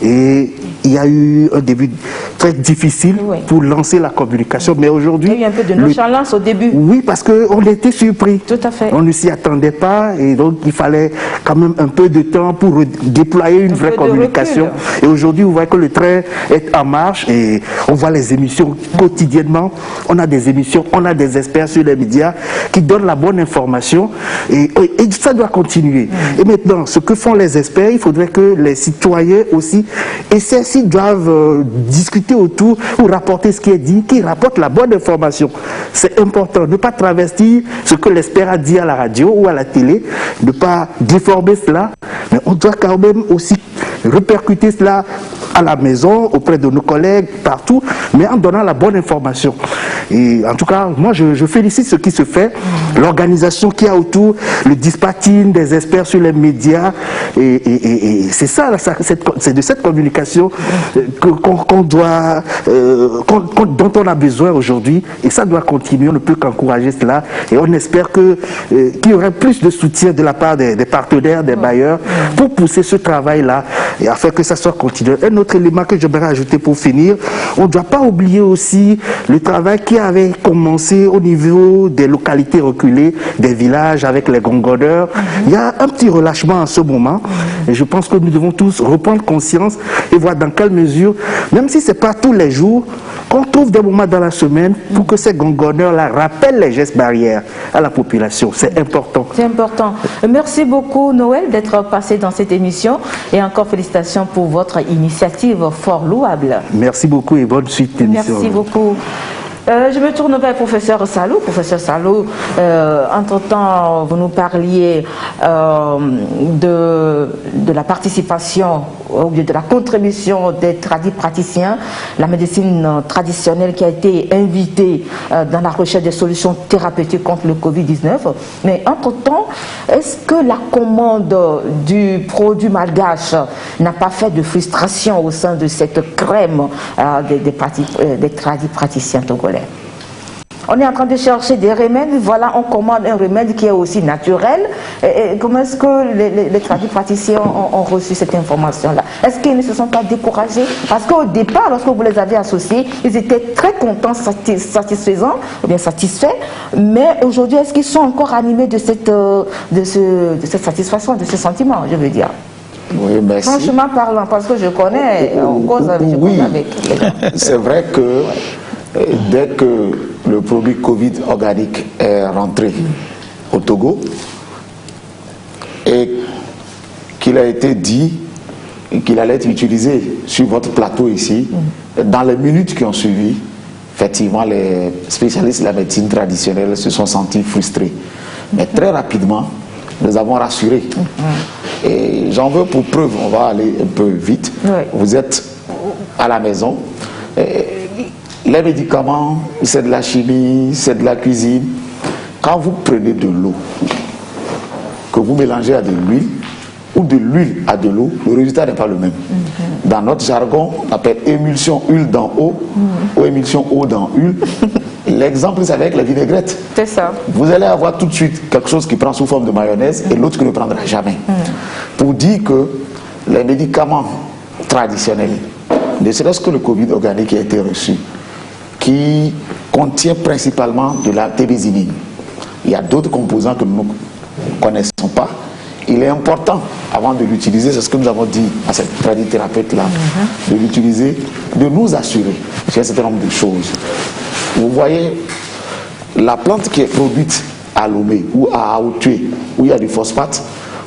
H: et il y a eu un début très difficile pour lancer la communication, mais aujourd'hui...
A: Il y a eu un peu de nonchalance au début.
H: Oui, parce qu'on était surpris.
A: Tout à fait.
H: On ne s'y attendait pas, et donc il fallait quand même un peu de temps pour déployer une vraie communication. Et aujourd'hui, vous voyez que le train est en marche, et on voit les émissions quotidiennement. On a des émissions, on a des experts sur les médias qui donnent la bonne information, et ça doit continuer. Et maintenant, ce que font les experts, il faudrait que les citoyens aussi essaient, s'ils doivent discuter autour ou rapporter ce qui est dit, qu'ils rapportent la bonne information. C'est important, ne pas travestir ce que l'expert a dit à la radio ou à la télé, ne pas déformer cela, mais on doit quand même aussi répercuter cela à la maison, auprès de nos collègues, partout, mais en donnant la bonne information. Et en tout cas, moi je félicite ce qui se fait, l'organisation qu'il y a autour, le dispatching des experts sur les médias, et c'est ça, c'est de cette communication qu'on doit, dont on a besoin aujourd'hui, et ça doit continuer, on ne peut qu'encourager cela, et on espère qu'il y aurait plus de soutien de la part des partenaires, des bailleurs, pour pousser ce travail-là, et afin que ça soit continué. Un autre élément que j'aimerais ajouter pour finir, on ne doit pas oublier aussi le travail qui avait commencé au niveau des localités reculées, des villages avec les gongonneurs. Il y a un petit relâchement en ce moment, et je pense que nous devons tous reprendre conscience et voir dans quelle mesure, même si ce n'est pas tous les jours, qu'on trouve des moments dans la semaine pour que ces gongonneurs-là rappellent les gestes barrières à la population. C'est important.
A: C'est important. Merci beaucoup Noël d'être passé dans cette émission, et encore félicitations pour votre initiative fort louable.
H: Merci beaucoup et bonne suite d'émission.
A: Merci beaucoup. Je me tourne vers le professeur Salou. Professeur Salou, entre-temps, vous nous parliez de la participation, ou de la contribution des praticiens, la médecine traditionnelle qui a été invitée dans la recherche des solutions thérapeutiques contre le Covid-19. Mais entre-temps, est-ce que la commande du produit malgache n'a pas fait de frustration au sein de cette crème des praticiens togolais? On est en train de chercher des remèdes, voilà, on commande un remède qui est aussi naturel. Et comment est-ce que les praticiens ont reçu cette information-là? Est-ce qu'ils ne se sont pas découragés? Parce qu'au départ, lorsque vous les avez associés, ils étaient très contents, satisfaisants, ou bien satisfaits. Mais aujourd'hui, est-ce qu'ils sont encore animés de cette satisfaction, de ce sentiment, je veux dire?
D: Oui, merci.
A: Franchement parlant, parce que je connais, on cause avec les gens.
D: C'est vrai que dès que le produit Covid organique est rentré au Togo et qu'il a été dit qu'il allait être utilisé sur votre plateau ici, dans les minutes qui ont suivi, effectivement, les spécialistes de la médecine traditionnelle se sont sentis frustrés. Mais très rapidement, nous avons rassuré. Et j'en veux pour preuve, on va aller un peu vite. Vous êtes à la maison. Les médicaments, c'est de la chimie, c'est de la cuisine. Quand vous prenez de l'eau, que vous mélangez à de l'huile, ou de l'huile à de l'eau, le résultat n'est pas le même. dans notre jargon, on appelle émulsion huile dans eau ou émulsion eau dans huile. L'exemple, c'est avec la vinaigrette.
A: C'est ça.
D: Vous allez avoir tout de suite quelque chose qui prend sous forme de mayonnaise et l'autre qui ne prendra jamais. Pour dire que les médicaments traditionnels, ne serait-ce que le Covid organique qui a été reçu, qui contient principalement de la tébézinine. Il y a d'autres composants que nous ne connaissons pas. Il est important, avant de l'utiliser, c'est ce que nous avons dit à cette tradithérapeute-là, de l'utiliser, de nous assurer sur un certain nombre de choses. Vous voyez, la plante qui est produite à Lomé ou à Aotué, où il y a du phosphate,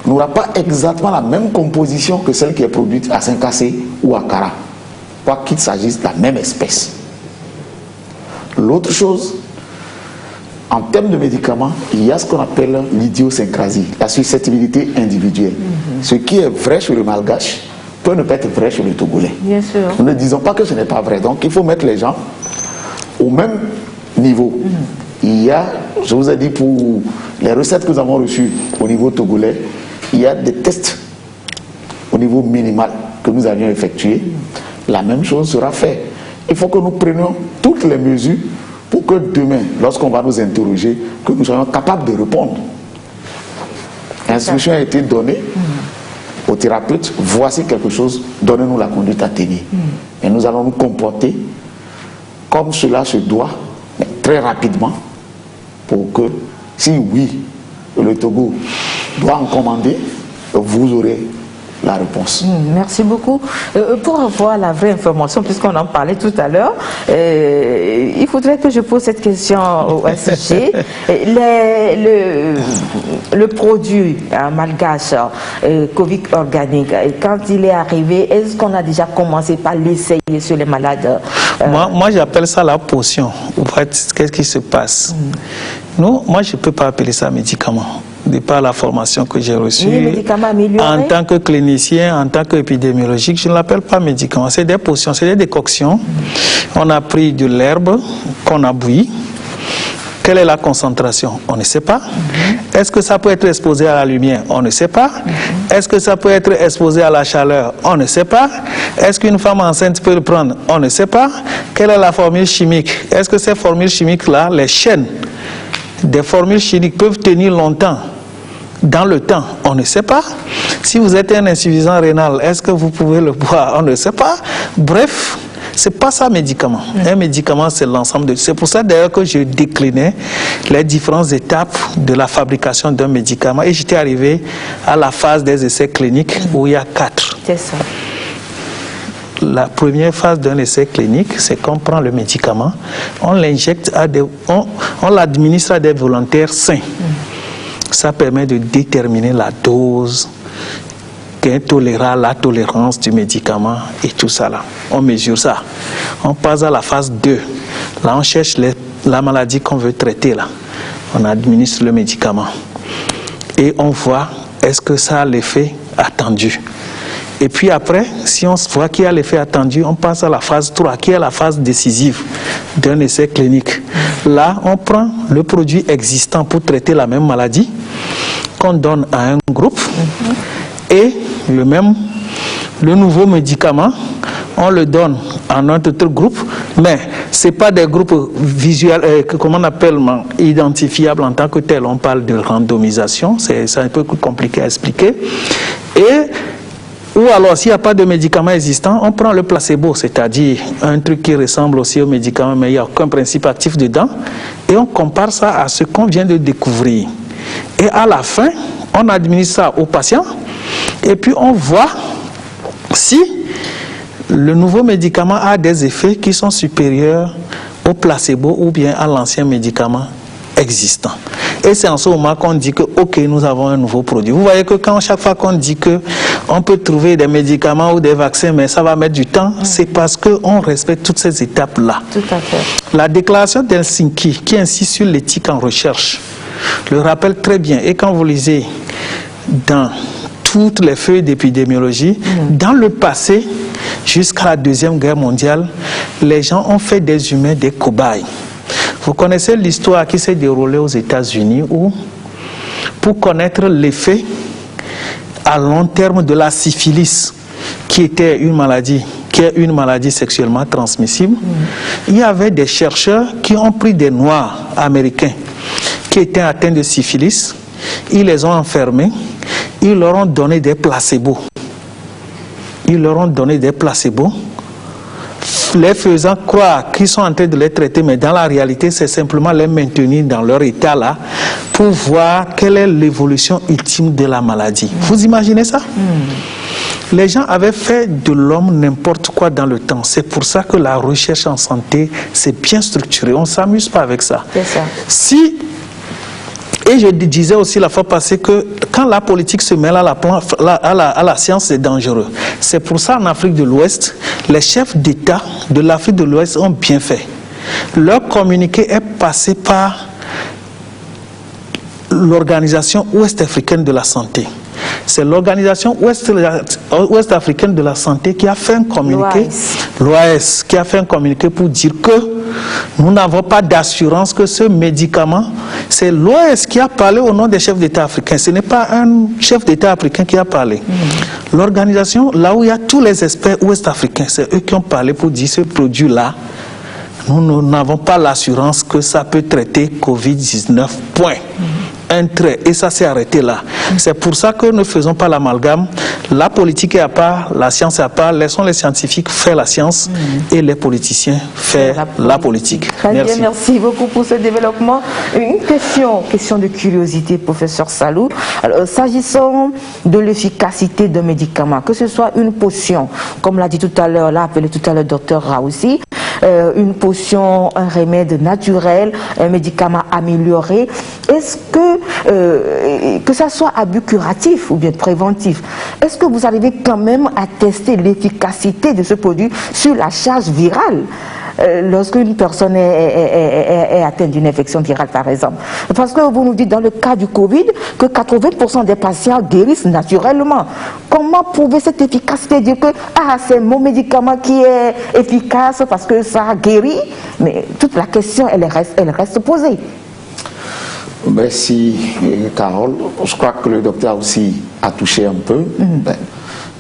D: n'aura pas exactement la même composition que celle qui est produite à Saint-Cassé ou à Kara, quoi qu'il s'agisse de la même espèce. L'autre chose, en termes de médicaments, il y a ce qu'on appelle l'idiosyncrasie, la susceptibilité individuelle. Ce qui est vrai chez le Malgache peut ne pas être vrai chez le Togolais.
A: Bien sûr.
D: Nous ne disons pas que ce n'est pas vrai. Donc il faut mettre les gens au même niveau. Il y a, je vous ai dit, pour les recettes que nous avons reçues au niveau togolais, il y a des tests au niveau minimal que nous avions effectués. La même chose sera faite. Il faut que nous prenions toutes les mesures pour que demain, lorsqu'on va nous interroger, que nous soyons capables de répondre. L'instruction a été donnée au thérapeute, voici quelque chose, donnez-nous la conduite à tenir. Et nous allons nous comporter comme cela se doit, mais très rapidement, pour que, si oui, le Togo doit en commander, vous aurez la réponse.
A: Merci beaucoup. Pour avoir la vraie information, puisqu'on en parlait tout à l'heure, il faudrait que je pose cette question au SG. Le produit malgache, Covid organique, quand il est arrivé, est-ce qu'on a déjà commencé par l'essayer sur les malades?
C: Moi j'appelle ça la potion. En fait, qu'est-ce qui se passe? Moi, je ne peux pas appeler ça médicament. De par la formation que j'ai reçue, en tant que clinicien, en tant qu'épidémiologique, je ne l'appelle pas médicament. C'est des potions, c'est des décoctions. On a pris de l'herbe qu'on a bouillie. Quelle est la concentration? On ne sait pas. Est-ce que ça peut être exposé à la lumière? On ne sait pas. Est-ce que ça peut être exposé à la chaleur? On ne sait pas. Est-ce qu'une femme enceinte peut le prendre? On ne sait pas. Quelle est la formule chimique? Est-ce que ces formules chimiques-là, les chaînes des formules chimiques peuvent tenir longtemps dans le temps? On ne sait pas. Si vous êtes un insuffisant rénal, est-ce que vous pouvez le boire? On ne sait pas. Bref, c'est pas ça médicament. Un médicament, c'est l'ensemble de... C'est pour ça d'ailleurs que je déclinais les différentes étapes de la fabrication d'un médicament et j'étais arrivé à la phase des essais cliniques où il y a 4.
A: C'est ça.
C: La première phase d'un essai clinique, c'est qu'on prend le médicament, on l'injecte on l'administre à des volontaires sains. Ça permet de déterminer la dose qui tolérera la tolérance du médicament et tout ça là. On mesure ça. On passe à la phase 2. Là, on cherche la maladie qu'on veut traiter là. On administre le médicament et on voit est-ce que ça a l'effet attendu. Et puis après, si on voit qu'il y a l'effet attendu, on passe à la phase 3, qui est la phase décisive d'un essai clinique. Là, on prend le produit existant pour traiter la même maladie, qu'on donne à un groupe, et le nouveau médicament, on le donne à un autre groupe, mais ce n'est pas des groupes visuels, comment on appelle, identifiables en tant que tel. On parle de randomisation, c'est un peu compliqué à expliquer. Ou alors, s'il n'y a pas de médicament existant, on prend le placebo, c'est-à-dire un truc qui ressemble aussi au médicament, mais il n'y a aucun principe actif dedans, et on compare ça à ce qu'on vient de découvrir. Et à la fin, on administre ça au patient, et puis on voit si le nouveau médicament a des effets qui sont supérieurs au placebo ou bien à l'ancien médicament existant. Et c'est en ce moment qu'on dit que, ok, nous avons un nouveau produit. Vous voyez que chaque fois qu'on dit qu'on peut trouver des médicaments ou des vaccins, mais ça va mettre du temps, c'est parce qu'on respecte toutes ces étapes-là.
A: Tout à fait.
C: La déclaration d'Helsinki, qui insiste sur l'éthique en recherche, le rappelle très bien. Et quand vous lisez dans toutes les feuilles d'épidémiologie, dans le passé, jusqu'à la Deuxième Guerre mondiale, les gens ont fait des humains des cobayes. Vous connaissez l'histoire qui s'est déroulée aux États-Unis où, pour connaître l'effet à long terme de la syphilis qui est une maladie sexuellement transmissible, il y avait des chercheurs qui ont pris des Noirs américains qui étaient atteints de syphilis, ils les ont enfermés, ils leur ont donné des placebos. Les faisant croire qu'ils sont en train de les traiter, mais dans la réalité, c'est simplement les maintenir dans leur état là pour voir quelle est l'évolution ultime de la maladie. Vous imaginez ça? Les gens avaient fait de l'homme n'importe quoi dans le temps. C'est pour ça que la recherche en santé, c'est bien structuré. On ne s'amuse pas avec ça.
A: C'est ça.
C: Et je disais aussi la fois passée que quand la politique se mêle à la science, c'est dangereux. C'est pour ça en Afrique de l'Ouest, les chefs d'État de l'Afrique de l'Ouest ont bien fait. Leur communiqué est passé par l'Organisation ouest-africaine de la santé. C'est l'Organisation ouest-africaine de la santé qui a fait un communiqué, l'OAS, qui a fait un communiqué pour dire que nous n'avons pas d'assurance que ce médicament, c'est l'OAS qui a parlé au nom des chefs d'État africains. Ce n'est pas un chef d'État africain qui a parlé. L'organisation, là où il y a tous les experts ouest-africains, c'est eux qui ont parlé pour dire ce produit-là, nous n'avons pas l'assurance que ça peut traiter Covid-19, point. Un trait, et ça s'est arrêté là. C'est pour ça que ne faisons pas l'amalgame. La politique est à part, la science est à part. Laissons les scientifiques faire la science et les politiciens faire la politique.
A: Très bien, merci beaucoup pour ce développement. Une question de curiosité, professeur Salou. S'agissant de l'efficacité d'un médicament, que ce soit une potion, comme l'a dit tout à l'heure, l'a appelé tout à l'heure docteur Raoussi, une potion, un remède naturel, un médicament amélioré, est-ce que ça soit à but curatif ou bien préventif, est-ce que vous arrivez quand même à tester l'efficacité de ce produit sur la charge virale lorsqu'une personne est atteinte d'une infection virale, par exemple? Parce que vous nous dites dans le cas du Covid que 80% des patients guérissent naturellement. Comment prouver cette efficacité? Dire que c'est mon médicament qui est efficace parce que ça guérit, mais toute la question elle reste posée.
D: Merci Carole. Je crois que le docteur aussi a touché un peu.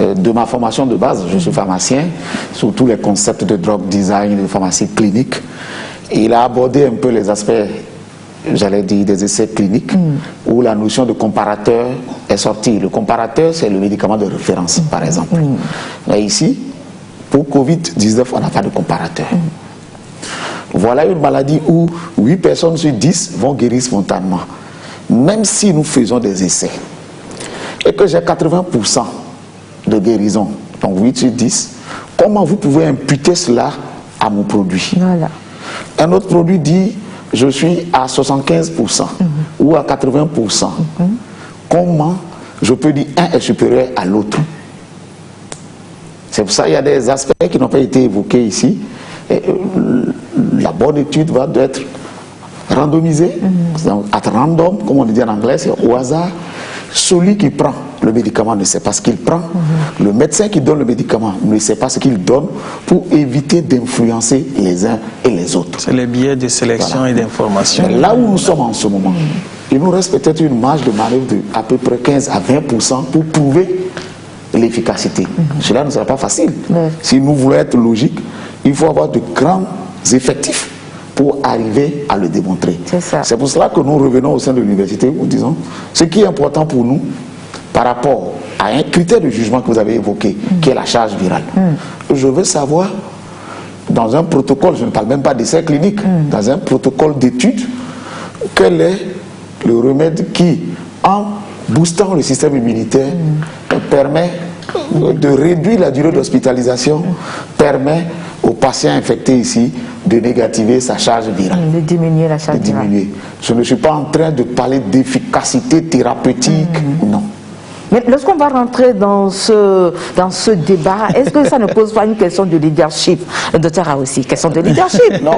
D: De ma formation de base, je suis pharmacien, sur tous les concepts de drug design, de pharmacie clinique. Il a abordé un peu les aspects, j'allais dire, des essais cliniques, où la notion de comparateur est sortie. Le comparateur, c'est le médicament de référence, par exemple. Mais ici, pour Covid-19, on n'a pas de comparateur. Voilà une maladie où 8 personnes sur 10 vont guérir spontanément. Même si nous faisons des essais, et que j'ai 80% de guérison, donc 8 sur 10, comment vous pouvez imputer cela à mon produit? Un autre produit dit, je suis à 75% ou à 80%. Comment je peux dire un est supérieur à l'autre? C'est pour ça qu'il y a des aspects qui n'ont pas été évoqués ici. Et, la bonne étude va être randomisée, at random, comme on dit en anglais, c'est au hasard. Celui qui prend le médicament ne sait pas ce qu'il prend. Le médecin qui donne le médicament ne sait pas ce qu'il donne pour éviter d'influencer les uns et les autres.
C: C'est les biais de sélection et d'information.
D: Là où nous sommes en ce moment, il nous reste peut-être une marge de manœuvre de à peu près 15 à 20% pour prouver l'efficacité. Cela ne sera pas facile. Si nous voulons être logiques, il faut avoir de grands effectifs pour arriver à le démontrer. C'est pour cela que nous revenons au sein de l'université où disons ce qui est important pour nous par rapport à un critère de jugement que vous avez évoqué, qui est la charge virale. Je veux savoir, dans un protocole, je ne parle même pas d'essai clinique, dans un protocole d'étude, quel est le remède qui, en boostant le système immunitaire, permet de réduire la durée d'hospitalisation, permet aux patients infectés ici de négativer sa charge virale.
A: De diminuer la charge virale.
D: Je ne suis pas en train de parler d'efficacité thérapeutique, non.
A: Mais lorsqu'on va rentrer dans ce débat, est-ce que ça ne pose pas une question de leadership? Le docteur a aussi question de leadership, non?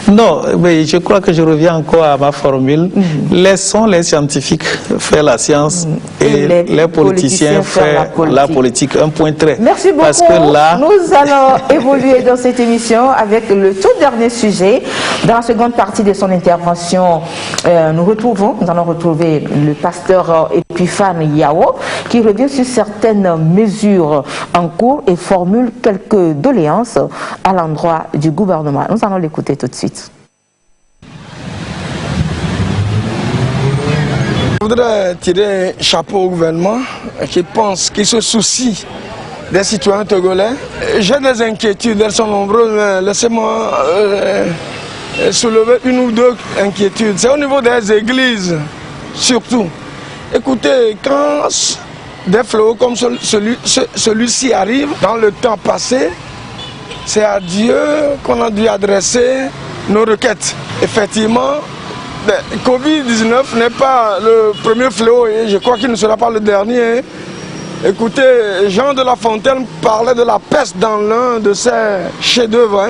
C: Non, mais je crois que je reviens encore à ma formule. Laissons les scientifiques faire la science et les politiciens faire la politique. Un point trait.
A: Merci beaucoup.
C: Parce que là...
A: Nous allons évoluer dans cette émission avec le tout dernier sujet. Dans la seconde partie de son intervention, nous allons retrouver le pasteur et Epiphane Yao, qui revient sur certaines mesures en cours et formule quelques doléances à l'endroit du gouvernement. Nous allons l'écouter tout de suite.
E: Je voudrais tirer un chapeau au gouvernement qui pense, qui se soucie des citoyens togolais. J'ai des inquiétudes, elles sont nombreuses, mais laissez-moi soulever une ou deux inquiétudes. C'est au niveau des églises, surtout. Écoutez, quand des fléaux comme celui-ci arrivent, dans le temps passé, c'est à Dieu qu'on a dû adresser nos requêtes. Effectivement, Covid-19 n'est pas le premier fléau et je crois qu'il ne sera pas le dernier. Écoutez, Jean de La Fontaine parlait de la peste dans l'un de ses chefs-d'œuvre.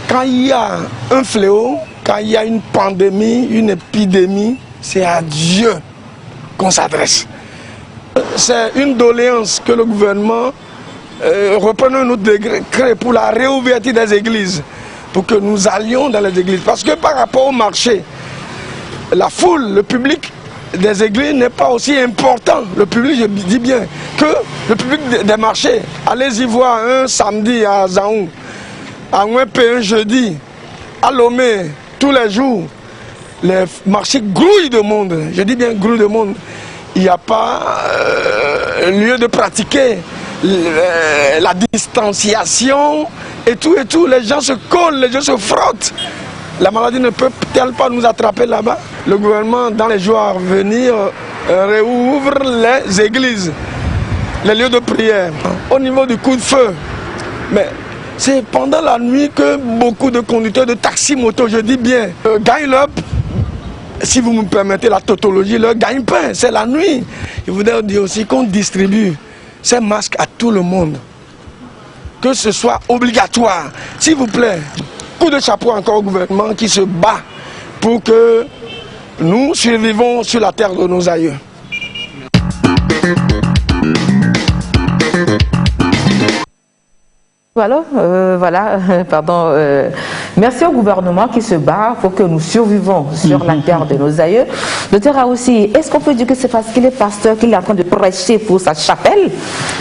E: Quand il y a un fléau, quand il y a une pandémie, une épidémie, c'est à Dieu qu'on s'adresse. C'est une doléance que le gouvernement reprenne un autre décret pour la réouverture des églises, pour que nous allions dans les églises. Parce que par rapport au marché, la foule, le public des églises n'est pas aussi important. Le public, je dis bien, que le public des marchés. Allez-y voir un samedi à Zaou, à Ouempe un jeudi, à Lomé, tous les jours. Les marchés grouillent de monde. Je dis bien grouillent de monde. Il n'y a pas lieu de pratiquer la distanciation et tout et tout. Les gens se collent, les gens se frottent. La maladie ne peut-elle pas nous attraper là-bas? Le gouvernement, dans les jours à venir, réouvre les églises, les lieux de prière. Au niveau du coup de feu, mais c'est pendant la nuit que beaucoup de conducteurs de taxi-moto, je dis bien, gagnent leur, si vous me permettez la tautologie, leur gagne-pain, c'est la nuit. Je voudrais dire aussi qu'on distribue ces masques à tout le monde, que ce soit obligatoire, s'il vous plaît. Coup de chapeau encore au gouvernement qui se bat pour que nous survivons sur la terre de nos aïeux.
A: Merci au gouvernement qui se bat pour que nous survivons sur la terre de nos aïeux. Docteur Aoussi, est-ce qu'on peut dire que c'est parce qu'il est pasteur qu'il est en train de prêcher pour sa chapelle?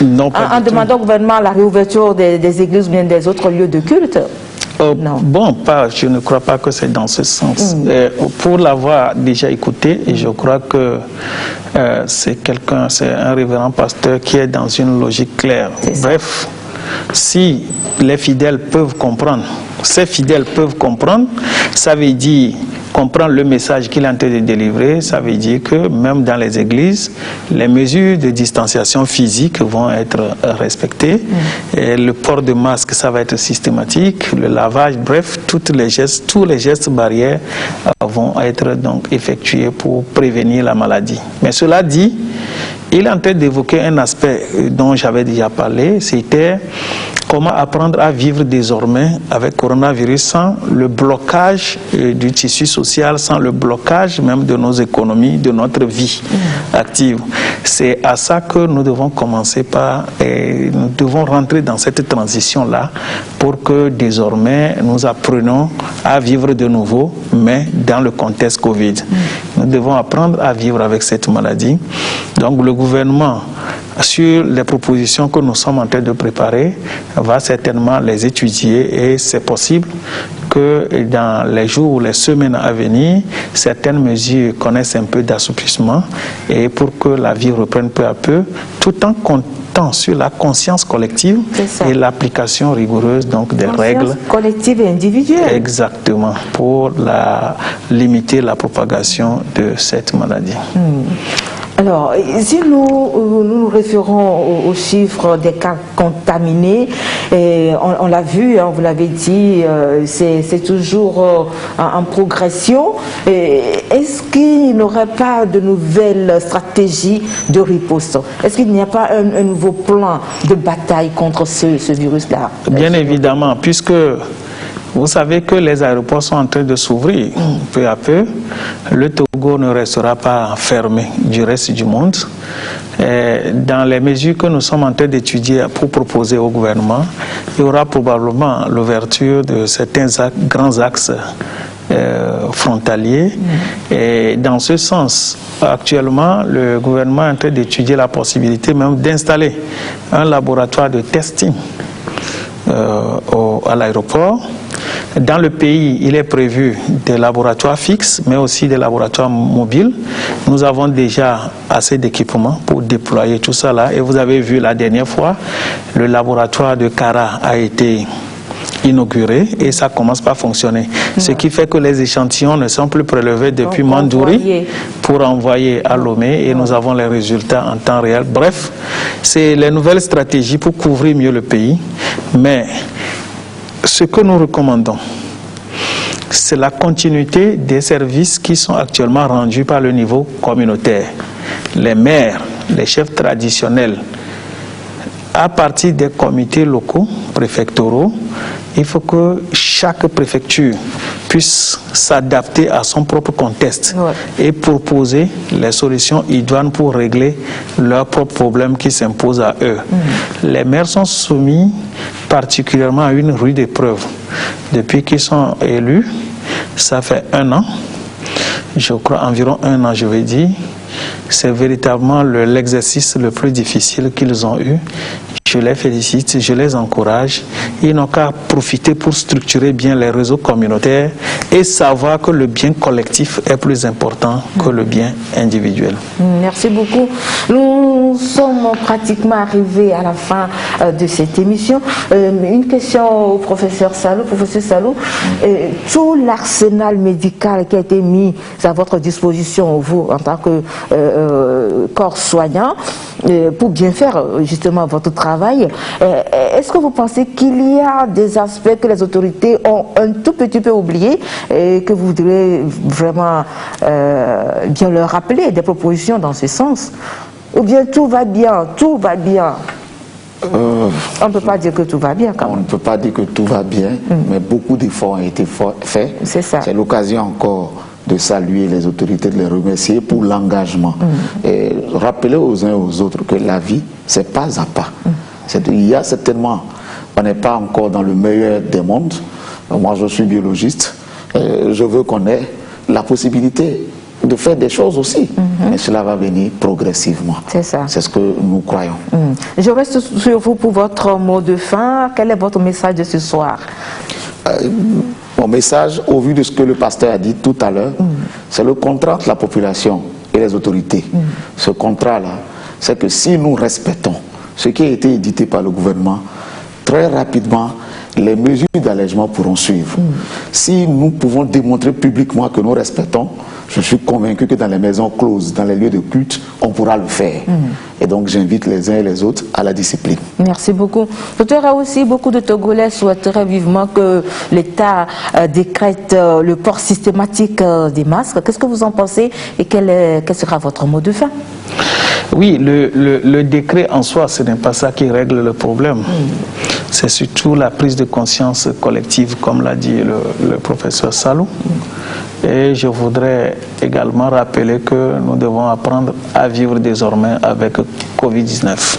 C: Non, pas
A: en demandant au gouvernement la réouverture des églises ou bien des autres lieux de culte?
C: Non. Bon, je ne crois pas que c'est dans ce sens. Pour l'avoir déjà écouté, et je crois que c'est un révérend pasteur qui est dans une logique claire. Bref, si les fidèles peuvent comprendre, ces fidèles peuvent comprendre, ça veut dire comprendre le message qu'il est en train de délivrer, ça veut dire que même dans les églises, les mesures de distanciation physique vont être respectées. Et le port de masque, ça va être systématique, le lavage, bref, tous les gestes barrières vont être donc effectués pour prévenir la maladie. Mais cela dit, il est en train d'évoquer un aspect dont j'avais déjà parlé, c'était comment apprendre à vivre désormais avec coronavirus sans le blocage du tissu social, sans le blocage même de nos économies, de notre vie active. C'est à ça que nous devons commencer par, et nous devons rentrer dans cette transition-là pour que désormais nous apprenions à vivre de nouveau, mais dans le contexte Covid. Nous devons apprendre à vivre avec cette maladie. Donc le gouvernement, sur les propositions que nous sommes en train de préparer, va certainement les étudier et c'est possible que dans les jours ou les semaines à venir, certaines mesures connaissent un peu d'assouplissement et pour que la vie reprenne peu à peu, tout en comptant sur la conscience collective et l'application rigoureuse donc des règles
A: collectives et individuelles.
C: Exactement, pour limiter la propagation de cette maladie.
A: Alors, si nous référons aux chiffres des cas contaminés, on l'a vu, vous l'avez dit, c'est toujours en progression. Est-ce qu'il n'y aurait pas de nouvelles stratégies de riposte? Est-ce qu'il n'y a pas un nouveau plan de bataille contre ce virus-là?
C: Bien évidemment, puisque vous savez que les aéroports sont en train de s'ouvrir peu à peu. Le Togo ne restera pas fermé du reste du monde. Et dans les mesures que nous sommes en train d'étudier pour proposer au gouvernement, il y aura probablement l'ouverture de certains grands axes frontaliers. Et dans ce sens, actuellement, le gouvernement est en train d'étudier la possibilité même d'installer un laboratoire de testing à l'aéroport. Dans le pays, il est prévu des laboratoires fixes, mais aussi des laboratoires mobiles. Nous avons déjà assez d'équipements pour déployer tout ça là. Et vous avez vu la dernière fois, le laboratoire de Kara a été inauguré et ça commence pas à fonctionner. Ce qui fait que les échantillons ne sont plus prélevés depuis Mandouri pour envoyer à Lomé et nous avons les résultats en temps réel. Bref, c'est les nouvelles stratégies pour couvrir mieux le pays. Mais ce que nous recommandons, c'est la continuité des services qui sont actuellement rendus par le niveau communautaire. Les maires, les chefs traditionnels, à partir des comités locaux, préfectoraux, il faut que chaque préfecture puisse s'adapter à son propre contexte et proposer les solutions idoines pour régler leurs propres problèmes qui s'imposent à eux. Les maires sont soumis particulièrement à une rude épreuve. Depuis qu'ils sont élus, ça fait 1 an, je crois environ 1 an je vais dire, c'est véritablement l'exercice le plus difficile qu'ils ont eu. Je les félicite, je les encourage. Ils n'ont qu'à profiter pour structurer bien les réseaux communautaires et savoir que le bien collectif est plus important que le bien individuel.
A: Merci beaucoup. Nous sommes pratiquement arrivés à la fin de cette émission. Une question au professeur Salou. Professeur Salou, tout l'arsenal médical qui a été mis à votre disposition, vous, en tant que corps soignant, pour bien faire justement votre travail, est-ce que vous pensez qu'il y a des aspects que les autorités ont un tout petit peu oubliés et que vous voudrez vraiment bien leur rappeler, des propositions dans ce sens? Ou bien tout va bien, tout va bien? On ne peut pas dire que tout va bien quand même.
D: On ne peut pas dire que tout va bien, mais beaucoup d'efforts ont été faits.
A: C'est ça.
D: C'est l'occasion encore de saluer les autorités, de les remercier pour l'engagement. Et rappeler aux uns et aux autres que la vie, c'est pas à pas. Il y a certainement, on n'est pas encore dans le meilleur des mondes. Moi, je suis biologiste. Je veux qu'on ait la possibilité de faire des choses aussi. Mais cela va venir progressivement.
A: C'est ça.
D: C'est ce que nous croyons.
A: Je reste sur vous pour votre mot de fin. Quel est votre message de ce soir?
D: Mon message, au vu de ce que le pasteur a dit tout à l'heure, c'est le contrat entre la population et les autorités. Ce contrat-là, c'est que si nous respectons ce qui a été édité par le gouvernement, très rapidement, les mesures d'allègement pourront suivre. Si nous pouvons démontrer publiquement que nous respectons, je suis convaincu que dans les maisons closes, dans les lieux de culte, on pourra le faire. Et donc j'invite les uns et les autres à la discipline.
A: Merci beaucoup. Docteur, aussi, beaucoup de Togolais souhaiteraient vivement que l'État décrète le port systématique des masques. Qu'est-ce que vous en pensez et quel sera votre mot de fin?
C: Oui, le décret en soi, ce n'est pas ça qui règle le problème. C'est surtout la prise de conscience collective, comme l'a dit le professeur Salou. Et je voudrais également rappeler que nous devons apprendre à vivre désormais avec Covid-19.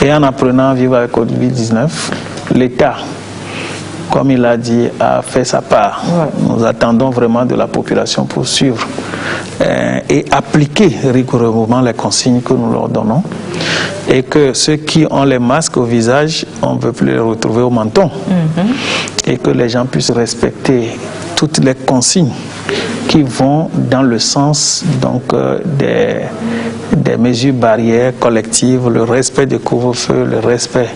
C: Et en apprenant à vivre avec Covid-19, l'État, comme il a dit, a fait sa part. Nous attendons vraiment de la population pour suivre et appliquer rigoureusement les consignes que nous leur donnons. Et que ceux qui ont les masques au visage, on ne veut plus les retrouver au menton. Et que les gens puissent respecter toutes les consignes qui vont dans le sens donc, des mesures barrières collectives, le respect des couvre-feu, le respect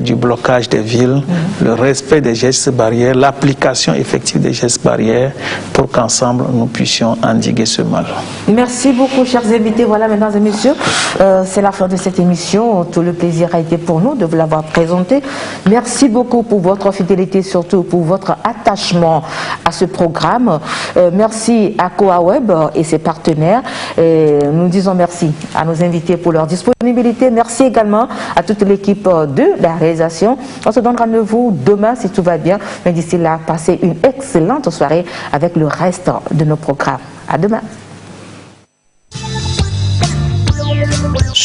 C: du blocage des villes, le respect des gestes barrières, l'application effective des gestes barrières pour qu'ensemble nous puissions endiguer ce mal.
A: Merci beaucoup, chers invités. Voilà, mesdames et messieurs, c'est la fin de cette émission. Tout le plaisir a été pour nous de vous l'avoir présenté. Merci beaucoup pour votre fidélité, surtout pour votre attachement à ce programme. Merci à Coaweb et ses partenaires. Et nous disons merci à nos invités pour leur disponibilité. Merci également à toute l'équipe de la réalisation. On se donne rendez-vous demain si tout va bien. Mais d'ici là, passez une excellente soirée avec le reste de nos programmes. À demain.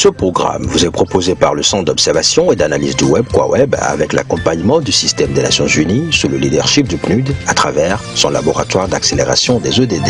B: Ce programme vous est proposé par le Centre d'observation et d'analyse du web, QuaWeb, avec l'accompagnement du système des Nations Unies sous le leadership du PNUD à travers son laboratoire d'accélération des EDD.